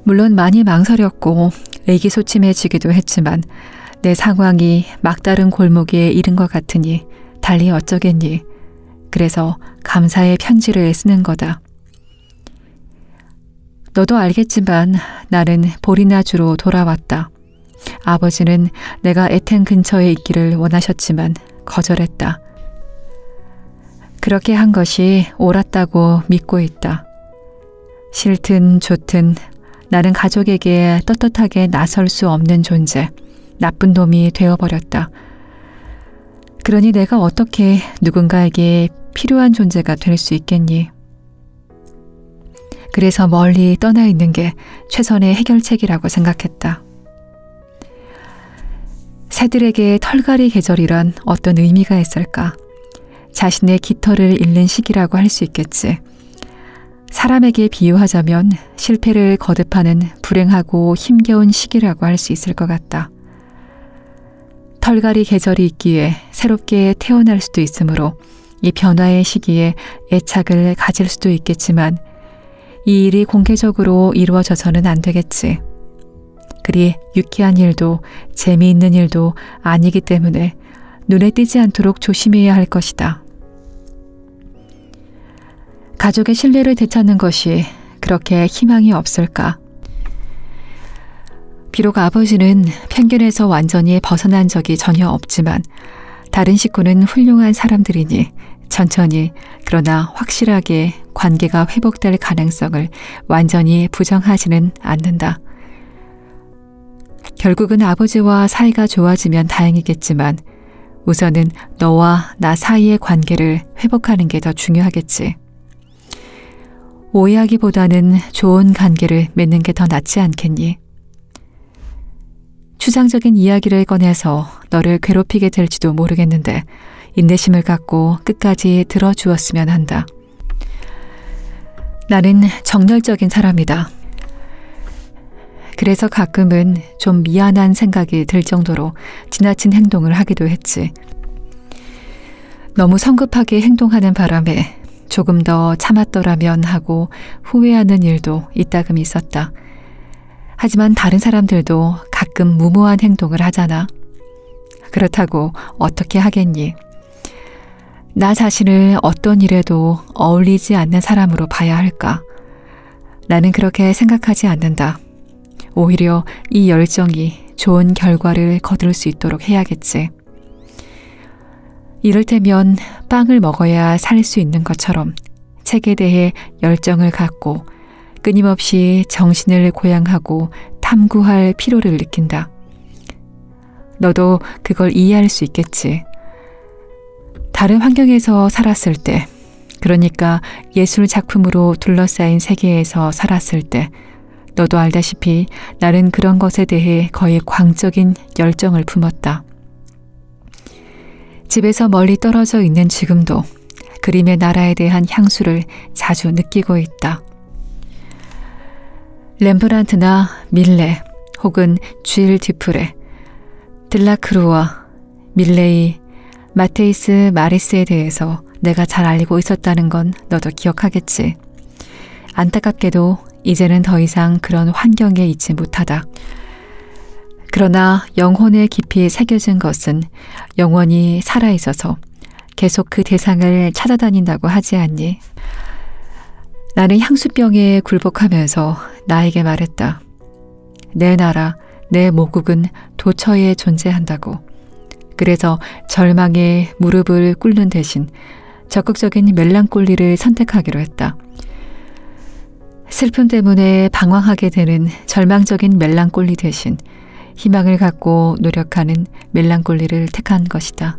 물론 많이 망설였고 의기소침해지기도 했지만 내 상황이 막다른 골목에 이른 것 같으니 달리 어쩌겠니. 그래서 감사의 편지를 쓰는 거다. 너도 알겠지만 나는 보리나주로 돌아왔다. 아버지는 내가 에텐 근처에 있기를 원하셨지만 거절했다. 그렇게 한 것이 옳았다고 믿고 있다. 싫든 좋든 나는 가족에게 떳떳하게 나설 수 없는 존재, 나쁜 놈이 되어버렸다. 그러니 내가 어떻게 누군가에게 필요한 존재가 될 수 있겠니? 그래서 멀리 떠나 있는 게 최선의 해결책이라고 생각했다. 새들에게 털갈이 계절이란 어떤 의미가 있을까? 자신의 깃털을 잃는 시기라고 할 수 있겠지. 사람에게 비유하자면 실패를 거듭하는 불행하고 힘겨운 시기라고 할 수 있을 것 같다. 털갈이 계절이 있기에 새롭게 태어날 수도 있으므로 이 변화의 시기에 애착을 가질 수도 있겠지만 이 일이 공개적으로 이루어져서는 안 되겠지. 그리 유쾌한 일도 재미있는 일도 아니기 때문에 눈에 띄지 않도록 조심해야 할 것이다. 가족의 신뢰를 되찾는 것이 그렇게 희망이 없을까? 비록 아버지는 편견에서 완전히 벗어난 적이 전혀 없지만 다른 식구는 훌륭한 사람들이니 천천히 그러나 확실하게 관계가 회복될 가능성을 완전히 부정하지는 않는다. 결국은 아버지와 사이가 좋아지면 다행이겠지만 우선은 너와 나 사이의 관계를 회복하는 게 더 중요하겠지. 오해하기보다는 좋은 관계를 맺는 게 더 낫지 않겠니? 추상적인 이야기를 꺼내서 너를 괴롭히게 될지도 모르겠는데 인내심을 갖고 끝까지 들어주었으면 한다. 나는 정열적인 사람이다. 그래서 가끔은 좀 미안한 생각이 들 정도로 지나친 행동을 하기도 했지. 너무 성급하게 행동하는 바람에 조금 더 참았더라면 하고 후회하는 일도 이따금 있었다. 하지만 다른 사람들도 가끔 무모한 행동을 하잖아. 그렇다고 어떻게 하겠니? 나 자신을 어떤 일에도 어울리지 않는 사람으로 봐야 할까? 나는 그렇게 생각하지 않는다. 오히려 이 열정이 좋은 결과를 거둘 수 있도록 해야겠지. 이를테면 빵을 먹어야 살 수 있는 것처럼 책에 대해 열정을 갖고 끊임없이 정신을 고양하고 탐구할 필요를 느낀다. 너도 그걸 이해할 수 있겠지. 다른 환경에서 살았을 때, 그러니까 예술 작품으로 둘러싸인 세계에서 살았을 때, 너도 알다시피 나는 그런 것에 대해 거의 광적인 열정을 품었다. 집에서 멀리 떨어져 있는 지금도 그림의 나라에 대한 향수를 자주 느끼고 있다. 렘브란트나 밀레 혹은 쥘 디프레, 들라크루와, 밀레이, 마테이스 마리스에 대해서 내가 잘 알고 있었다는 건 너도 기억하겠지. 안타깝게도 이제는 더 이상 그런 환경에 있지 못하다. 그러나 영혼에 깊이 새겨진 것은 영원히 살아있어서 계속 그 대상을 찾아다닌다고 하지 않니? 나는 향수병에 굴복하면서 나에게 말했다. 내 나라, 내 모국은 도처에 존재한다고. 그래서 절망에 무릎을 꿇는 대신 적극적인 멜랑콜리를 선택하기로 했다. 슬픔 때문에 방황하게 되는 절망적인 멜랑콜리 대신 희망을 갖고 노력하는 멜랑콜리를 택한 것이다.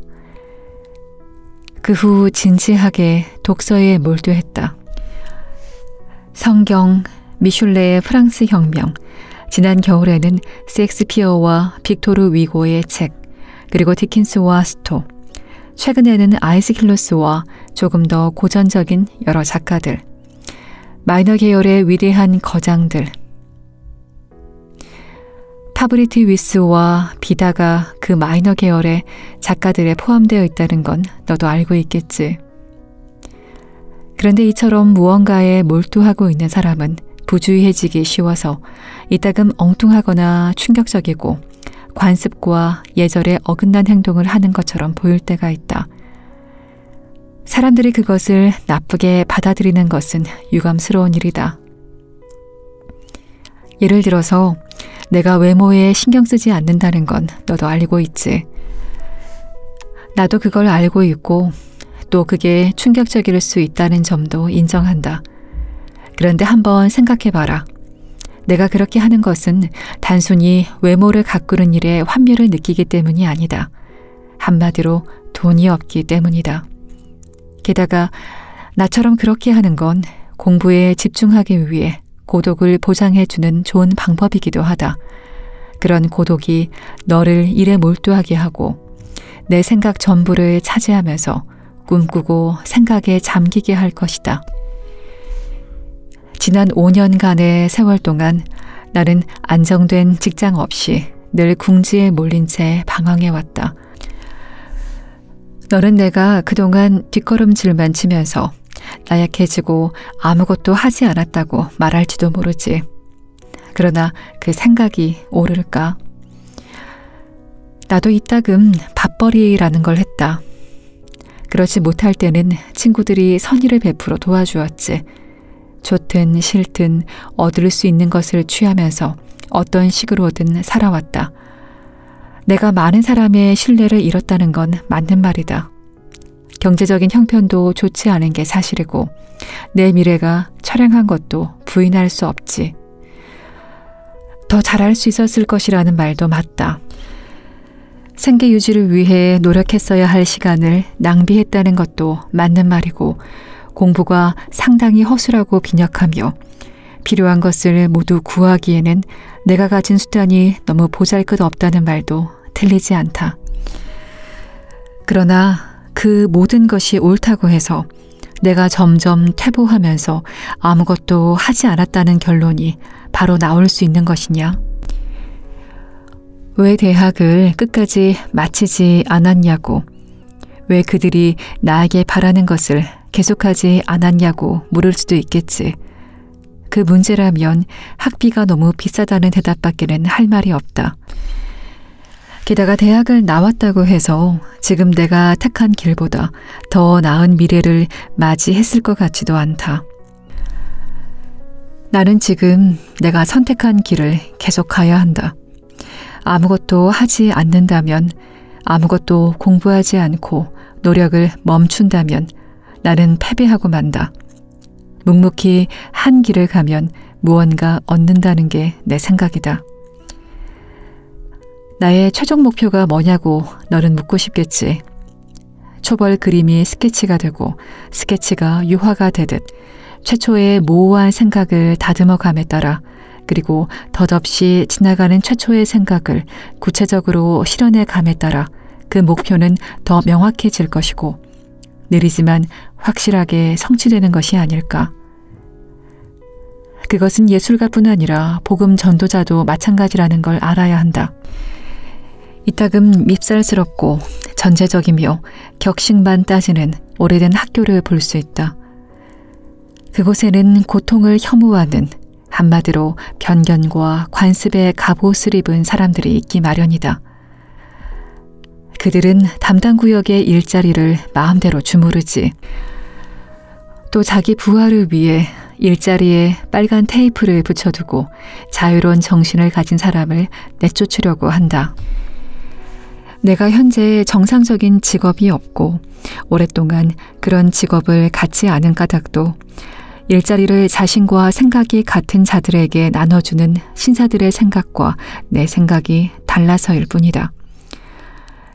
그 후 진지하게 독서에 몰두했다. 성경, 미슐레의 프랑스 혁명, 지난 겨울에는 셰익스피어와 빅토르 위고의 책, 그리고 디킨스와 스토, 최근에는 아이스킬로스와 조금 더 고전적인 여러 작가들, 마이너 계열의 위대한 거장들, 파브리티 위스와 비다가 그 마이너 계열의 작가들에 포함되어 있다는 건 너도 알고 있겠지. 그런데 이처럼 무언가에 몰두하고 있는 사람은 부주의해지기 쉬워서 이따금 엉뚱하거나 충격적이고 관습과 예절에 어긋난 행동을 하는 것처럼 보일 때가 있다. 사람들이 그것을 나쁘게 받아들이는 것은 유감스러운 일이다. 예를 들어서 내가 외모에 신경 쓰지 않는다는 건 너도 알고 있지. 나도 그걸 알고 있고 또 그게 충격적일 수 있다는 점도 인정한다. 그런데 한번 생각해봐라. 내가 그렇게 하는 것은 단순히 외모를 가꾸는 일에 환멸을 느끼기 때문이 아니다. 한마디로 돈이 없기 때문이다. 게다가 나처럼 그렇게 하는 건 공부에 집중하기 위해 고독을 보장해주는 좋은 방법이기도 하다. 그런 고독이 너를 일에 몰두하게 하고 내 생각 전부를 차지하면서 꿈꾸고 생각에 잠기게 할 것이다. 지난 5년간의 세월 동안 나는 안정된 직장 없이 늘 궁지에 몰린 채 방황해왔다. 너는 내가 그동안 뒷걸음질만 치면서 나약해지고 아무것도 하지 않았다고 말할지도 모르지. 그러나 그 생각이 옳을까? 나도 이따금 밥벌이라는 걸 했다. 그렇지 못할 때는 친구들이 선의를 베풀어 도와주었지. 좋든 싫든 얻을 수 있는 것을 취하면서 어떤 식으로든 살아왔다. 내가 많은 사람의 신뢰를 잃었다는 건 맞는 말이다. 경제적인 형편도 좋지 않은 게 사실이고 내 미래가 처량한 것도 부인할 수 없지. 더 잘할 수 있었을 것이라는 말도 맞다. 생계 유지를 위해 노력했어야 할 시간을 낭비했다는 것도 맞는 말이고 공부가 상당히 허술하고 빈약하며 필요한 것을 모두 구하기에는 내가 가진 수단이 너무 보잘것없다는 말도 틀리지 않다. 그러나 그 모든 것이 옳다고 해서 내가 점점 퇴보하면서 아무것도 하지 않았다는 결론이 바로 나올 수 있는 것이냐? 왜 대학을 끝까지 마치지 않았냐고, 왜 그들이 나에게 바라는 것을 계속하지 않았냐고 물을 수도 있겠지. 그 문제라면 학비가 너무 비싸다는 대답밖에는 할 말이 없다. 게다가 대학을 나왔다고 해서 지금 내가 택한 길보다 더 나은 미래를 맞이했을 것 같지도 않다. 나는 지금 내가 선택한 길을 계속 가야 한다. 아무것도 하지 않는다면, 아무것도 공부하지 않고 노력을 멈춘다면 나는 패배하고 만다. 묵묵히 한 길을 가면 무언가 얻는다는 게 내 생각이다. 나의 최종 목표가 뭐냐고 너는 묻고 싶겠지. 초벌 그림이 스케치가 되고 스케치가 유화가 되듯 최초의 모호한 생각을 다듬어감에 따라, 그리고 덧없이 지나가는 최초의 생각을 구체적으로 실현해감에 따라 그 목표는 더 명확해질 것이고 느리지만 확실하게 성취되는 것이 아닐까. 그것은 예술가뿐 아니라 복음 전도자도 마찬가지라는 걸 알아야 한다. 이따금 밉살스럽고 전제적이며 격식만 따지는 오래된 학교를 볼 수 있다. 그곳에는 고통을 혐오하는, 한마디로 편견과 관습에 갑옷을 입은 사람들이 있기 마련이다. 그들은 담당 구역의 일자리를 마음대로 주무르지. 또 자기 부하를 위해 일자리에 빨간 테이프를 붙여두고 자유로운 정신을 가진 사람을 내쫓으려고 한다. 내가 현재 정상적인 직업이 없고 오랫동안 그런 직업을 갖지 않은 까닭도 일자리를 자신과 생각이 같은 자들에게 나눠주는 신사들의 생각과 내 생각이 달라서일 뿐이다.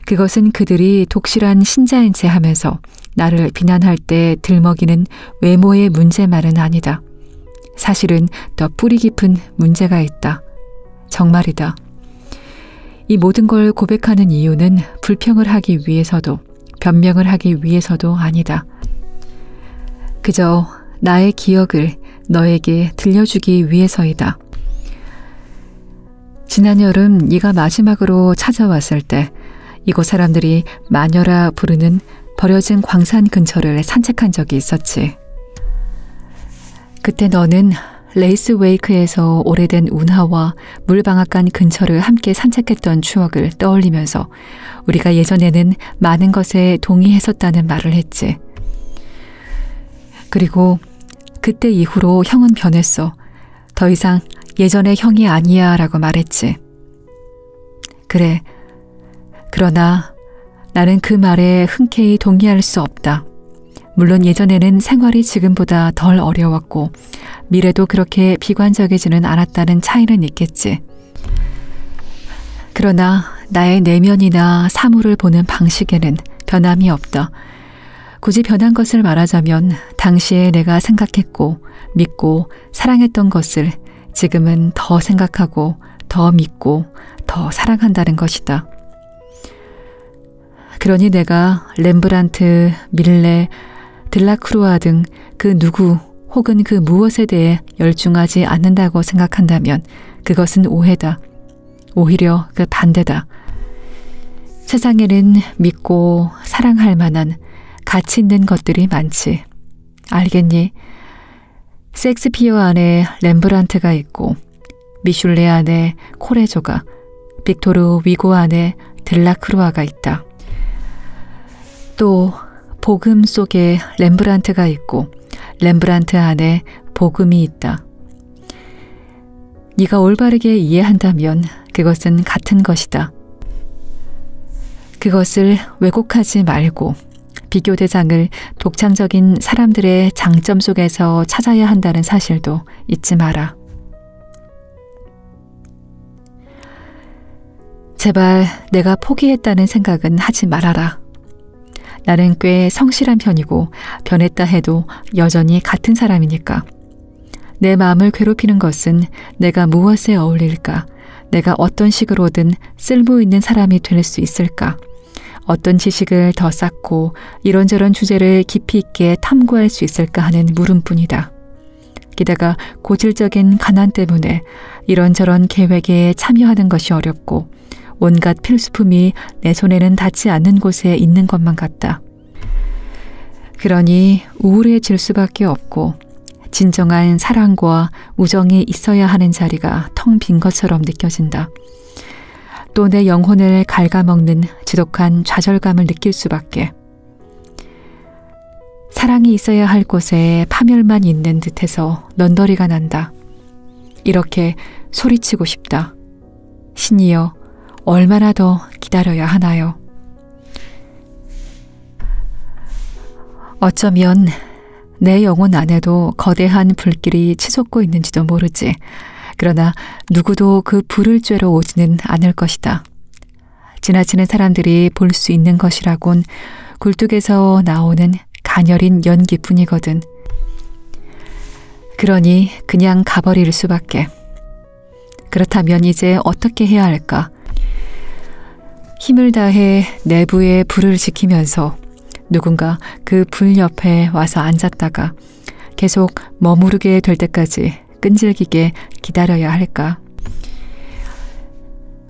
그것은 그들이 독실한 신자인 체 하면서 나를 비난할 때 들먹이는 외모의 문제만은 아니다. 사실은 더 뿌리 깊은 문제가 있다. 정말이다. 이 모든 걸 고백하는 이유는 불평을 하기 위해서도 변명을 하기 위해서도 아니다. 그저 나의 기억을 너에게 들려주기 위해서이다. 지난 여름 네가 마지막으로 찾아왔을 때 이곳 사람들이 마녀라 부르는 버려진 광산 근처를 산책한 적이 있었지. 그때 너는 레이스 웨이크에서 오래된 운하와 물방앗간 근처를 함께 산책했던 추억을 떠올리면서 우리가 예전에는 많은 것에 동의했었다는 말을 했지. 그리고 그때 이후로 형은 변했어. 더 이상 예전의 형이 아니야 라고 말했지. 그래. 그러나 나는 그 말에 흔쾌히 동의할 수 없다. 물론 예전에는 생활이 지금보다 덜 어려웠고 미래도 그렇게 비관적이지는 않았다는 차이는 있겠지. 그러나 나의 내면이나 사물을 보는 방식에는 변함이 없다. 굳이 변한 것을 말하자면 당시에 내가 생각했고 믿고 사랑했던 것을 지금은 더 생각하고 더 믿고 더 사랑한다는 것이다. 그러니 내가 렘브란트, 밀레, 들라크루아 등 그 누구 혹은 그 무엇에 대해 열중하지 않는다고 생각한다면 그것은 오해다. 오히려 그 반대다. 세상에는 믿고 사랑할 만한 가치 있는 것들이 많지. 알겠니? 섹스피어 안에 렘브란트가 있고 미슐레 안에 코레조가, 빅토르 위고 안에 들라크루아가 있다. 또 복음 속에 렘브란트가 있고 렘브란트 안에 복음이 있다. 네가 올바르게 이해한다면 그것은 같은 것이다. 그것을 왜곡하지 말고 비교 대상을 독창적인 사람들의 장점 속에서 찾아야 한다는 사실도 잊지 마라. 제발 내가 포기했다는 생각은 하지 말아라. 나는 꽤 성실한 편이고 변했다 해도 여전히 같은 사람이니까. 내 마음을 괴롭히는 것은 내가 무엇에 어울릴까? 내가 어떤 식으로든 쓸모 있는 사람이 될 수 있을까? 어떤 지식을 더 쌓고 이런저런 주제를 깊이 있게 탐구할 수 있을까 하는 물음뿐이다. 게다가 고질적인 가난 때문에 이런저런 계획에 참여하는 것이 어렵고 온갖 필수품이 내 손에는 닿지 않는 곳에 있는 것만 같다. 그러니 우울해질 수밖에 없고 진정한 사랑과 우정이 있어야 하는 자리가 텅 빈 것처럼 느껴진다. 또 내 영혼을 갉아먹는 지독한 좌절감을 느낄 수밖에. 사랑이 있어야 할 곳에 파멸만 있는 듯해서 넌더리가 난다. 이렇게 소리치고 싶다. 신이여, 얼마나 더 기다려야 하나요? 어쩌면 내 영혼 안에도 거대한 불길이 치솟고 있는지도 모르지. 그러나 누구도 그 불을 쬐러 오지는 않을 것이다. 지나치는 사람들이 볼 수 있는 것이라곤 굴뚝에서 나오는 가녀린 연기뿐이거든. 그러니 그냥 가버릴 수밖에. 그렇다면 이제 어떻게 해야 할까? 힘을 다해 내부의 불을 지키면서 누군가 그 불 옆에 와서 앉았다가 계속 머무르게 될 때까지 끈질기게 기다려야 할까?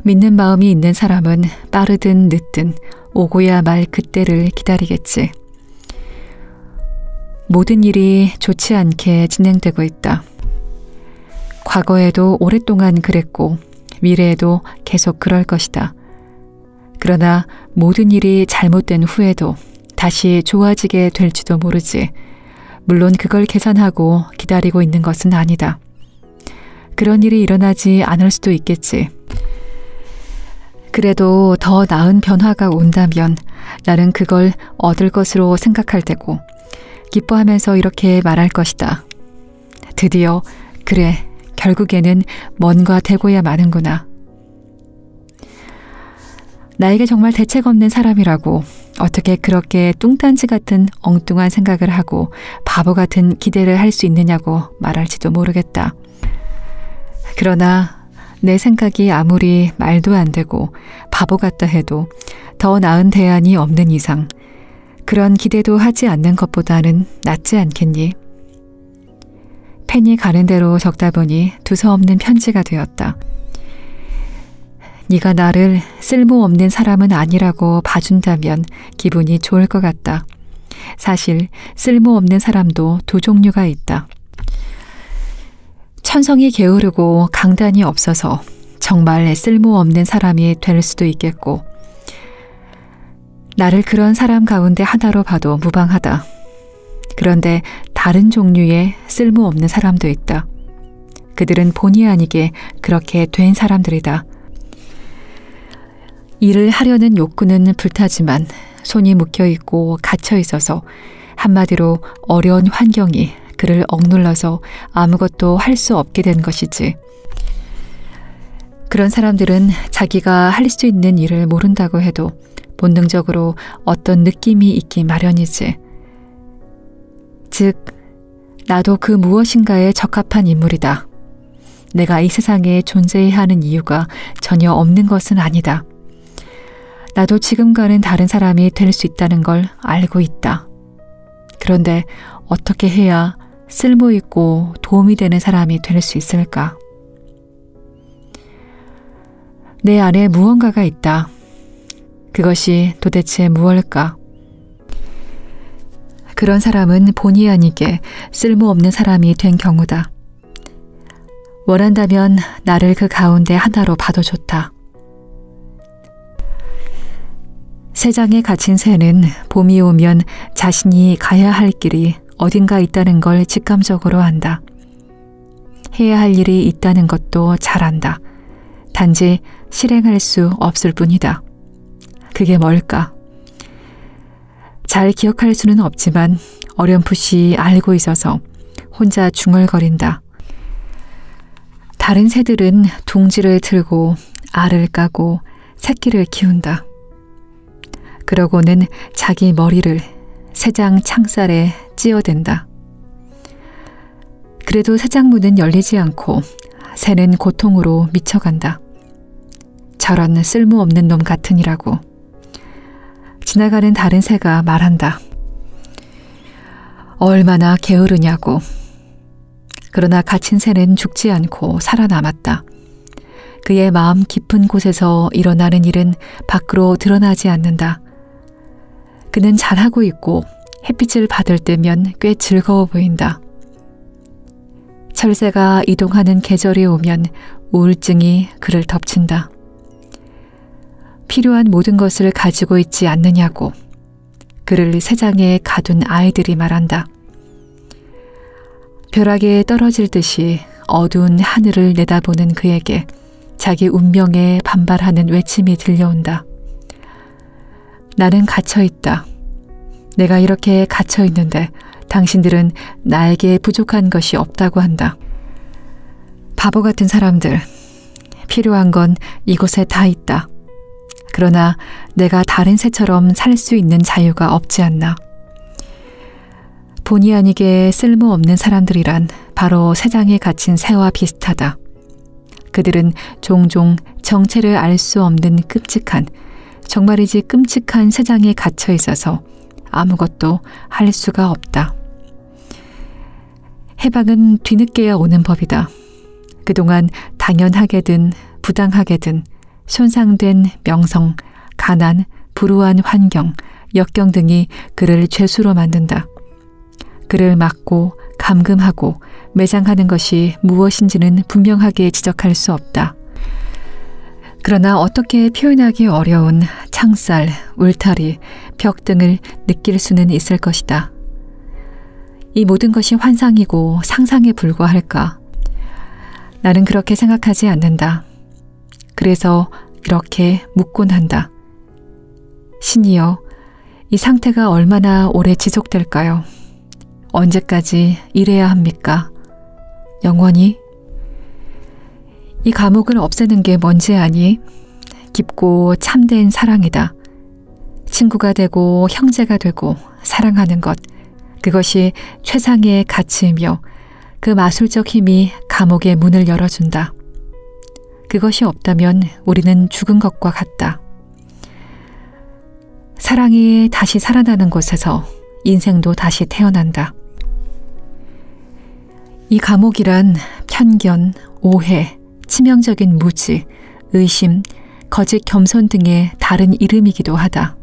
믿는 마음이 있는 사람은 빠르든 늦든 오고야 말 그때를 기다리겠지. 모든 일이 좋지 않게 진행되고 있다. 과거에도 오랫동안 그랬고 미래에도 계속 그럴 것이다. 그러나 모든 일이 잘못된 후에도 다시 좋아지게 될지도 모르지. 물론 그걸 계산하고 기다리고 있는 것은 아니다. 그런 일이 일어나지 않을 수도 있겠지. 그래도 더 나은 변화가 온다면 나는 그걸 얻을 것으로 생각할 테고 기뻐하면서 이렇게 말할 것이다. 드디어 그래, 결국에는 뭔가 되고야 마는구나. 나에게 정말 대책 없는 사람이라고 어떻게 그렇게 뚱딴지 같은 엉뚱한 생각을 하고 바보 같은 기대를 할 수 있느냐고 말할지도 모르겠다. 그러나 내 생각이 아무리 말도 안 되고 바보 같다 해도 더 나은 대안이 없는 이상 그런 기대도 하지 않는 것보다는 낫지 않겠니? 펜이 가는 대로 적다 보니 두서없는 편지가 되었다. 네가 나를 쓸모없는 사람은 아니라고 봐준다면 기분이 좋을 것 같다. 사실 쓸모없는 사람도 두 종류가 있다. 천성이 게으르고 강단이 없어서 정말 쓸모없는 사람이 될 수도 있겠고 나를 그런 사람 가운데 하나로 봐도 무방하다. 그런데 다른 종류의 쓸모없는 사람도 있다. 그들은 본의 아니게 그렇게 된 사람들이다. 일을 하려는 욕구는 불타지만 손이 묶여있고 갇혀있어서 한마디로 어려운 환경이 그를 억눌러서 아무것도 할 수 없게 된 것이지. 그런 사람들은 자기가 할 수 있는 일을 모른다고 해도 본능적으로 어떤 느낌이 있기 마련이지. 즉, 나도 그 무엇인가에 적합한 인물이다. 내가 이 세상에 존재해야 하는 이유가 전혀 없는 것은 아니다. 나도 지금과는 다른 사람이 될 수 있다는 걸 알고 있다. 그런데 어떻게 해야 쓸모있고 도움이 되는 사람이 될 수 있을까? 내 안에 무언가가 있다. 그것이 도대체 무엇일까? 그런 사람은 본의 아니게 쓸모없는 사람이 된 경우다. 원한다면 나를 그 가운데 하나로 봐도 좋다. 새장에 갇힌 새는 봄이 오면 자신이 가야 할 길이 어딘가 있다는 걸 직감적으로 안다. 해야 할 일이 있다는 것도 잘 안다. 단지 실행할 수 없을 뿐이다. 그게 뭘까? 잘 기억할 수는 없지만 어렴풋이 알고 있어서 혼자 중얼거린다. 다른 새들은 둥지를 틀고 알을 까고 새끼를 키운다. 그러고는 자기 머리를 새장 창살에 찧어댄다. 그래도 새장문은 열리지 않고 새는 고통으로 미쳐간다. 저런 쓸모없는 놈 같으니라고. 지나가는 다른 새가 말한다. 얼마나 게으르냐고. 그러나 갇힌 새는 죽지 않고 살아남았다. 그의 마음 깊은 곳에서 일어나는 일은 밖으로 드러나지 않는다. 그는 잘하고 있고 햇빛을 받을 때면 꽤 즐거워 보인다. 철새가 이동하는 계절이 오면 우울증이 그를 덮친다. 필요한 모든 것을 가지고 있지 않느냐고 그를 새장에 가둔 아이들이 말한다. 벼락에 떨어질 듯이 어두운 하늘을 내다보는 그에게 자기 운명에 반발하는 외침이 들려온다. 나는 갇혀있다. 내가 이렇게 갇혀있는데 당신들은 나에게 부족한 것이 없다고 한다. 바보 같은 사람들, 필요한 건 이곳에 다 있다. 그러나 내가 다른 새처럼 살 수 있는 자유가 없지 않나. 본의 아니게 쓸모없는 사람들이란 바로 새장에 갇힌 새와 비슷하다. 그들은 종종 정체를 알 수 없는 끔찍한, 정말이지 끔찍한 새장에 갇혀 있어서 아무것도 할 수가 없다. 해방은 뒤늦게야 오는 법이다. 그동안 당연하게든 부당하게든 손상된 명성, 가난, 불우한 환경, 역경 등이 그를 죄수로 만든다. 그를 막고 감금하고 매장하는 것이 무엇인지는 분명하게 지적할 수 없다. 그러나 어떻게 표현하기 어려운 창살, 울타리, 벽 등을 느낄 수는 있을 것이다. 이 모든 것이 환상이고 상상에 불과할까? 나는 그렇게 생각하지 않는다. 그래서 이렇게 묻곤 한다. 신이여, 이 상태가 얼마나 오래 지속될까요? 언제까지 이래야 합니까? 영원히? 이 감옥을 없애는 게 뭔지 아니? 깊고 참된 사랑이다. 친구가 되고 형제가 되고 사랑하는 것, 그것이 최상의 가치이며 그 마술적 힘이 감옥의 문을 열어준다. 그것이 없다면 우리는 죽은 것과 같다. 사랑이 다시 살아나는 곳에서 인생도 다시 태어난다. 이 감옥이란 편견, 오해, 치명적인 무지, 의심, 거짓 겸손 등의 다른 이름이기도 하다.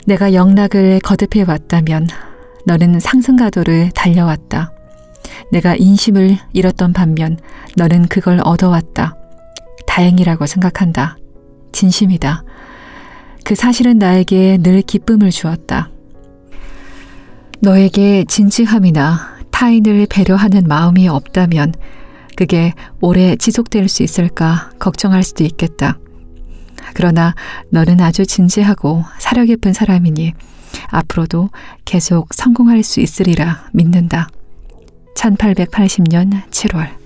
내가 영락을 거듭해 왔다면 너는 상승가도를 달려왔다. 내가 인심을 잃었던 반면 너는 그걸 얻어왔다. 다행이라고 생각한다. 진심이다. 그 사실은 나에게 늘 기쁨을 주었다. 너에게 진지함이나 타인을 배려하는 마음이 없다면 그게 오래 지속될 수 있을까 걱정할 수도 있겠다. 그러나 너는 아주 진지하고 사려 깊은 사람이니 앞으로도 계속 성공할 수 있으리라 믿는다. 1880년 7월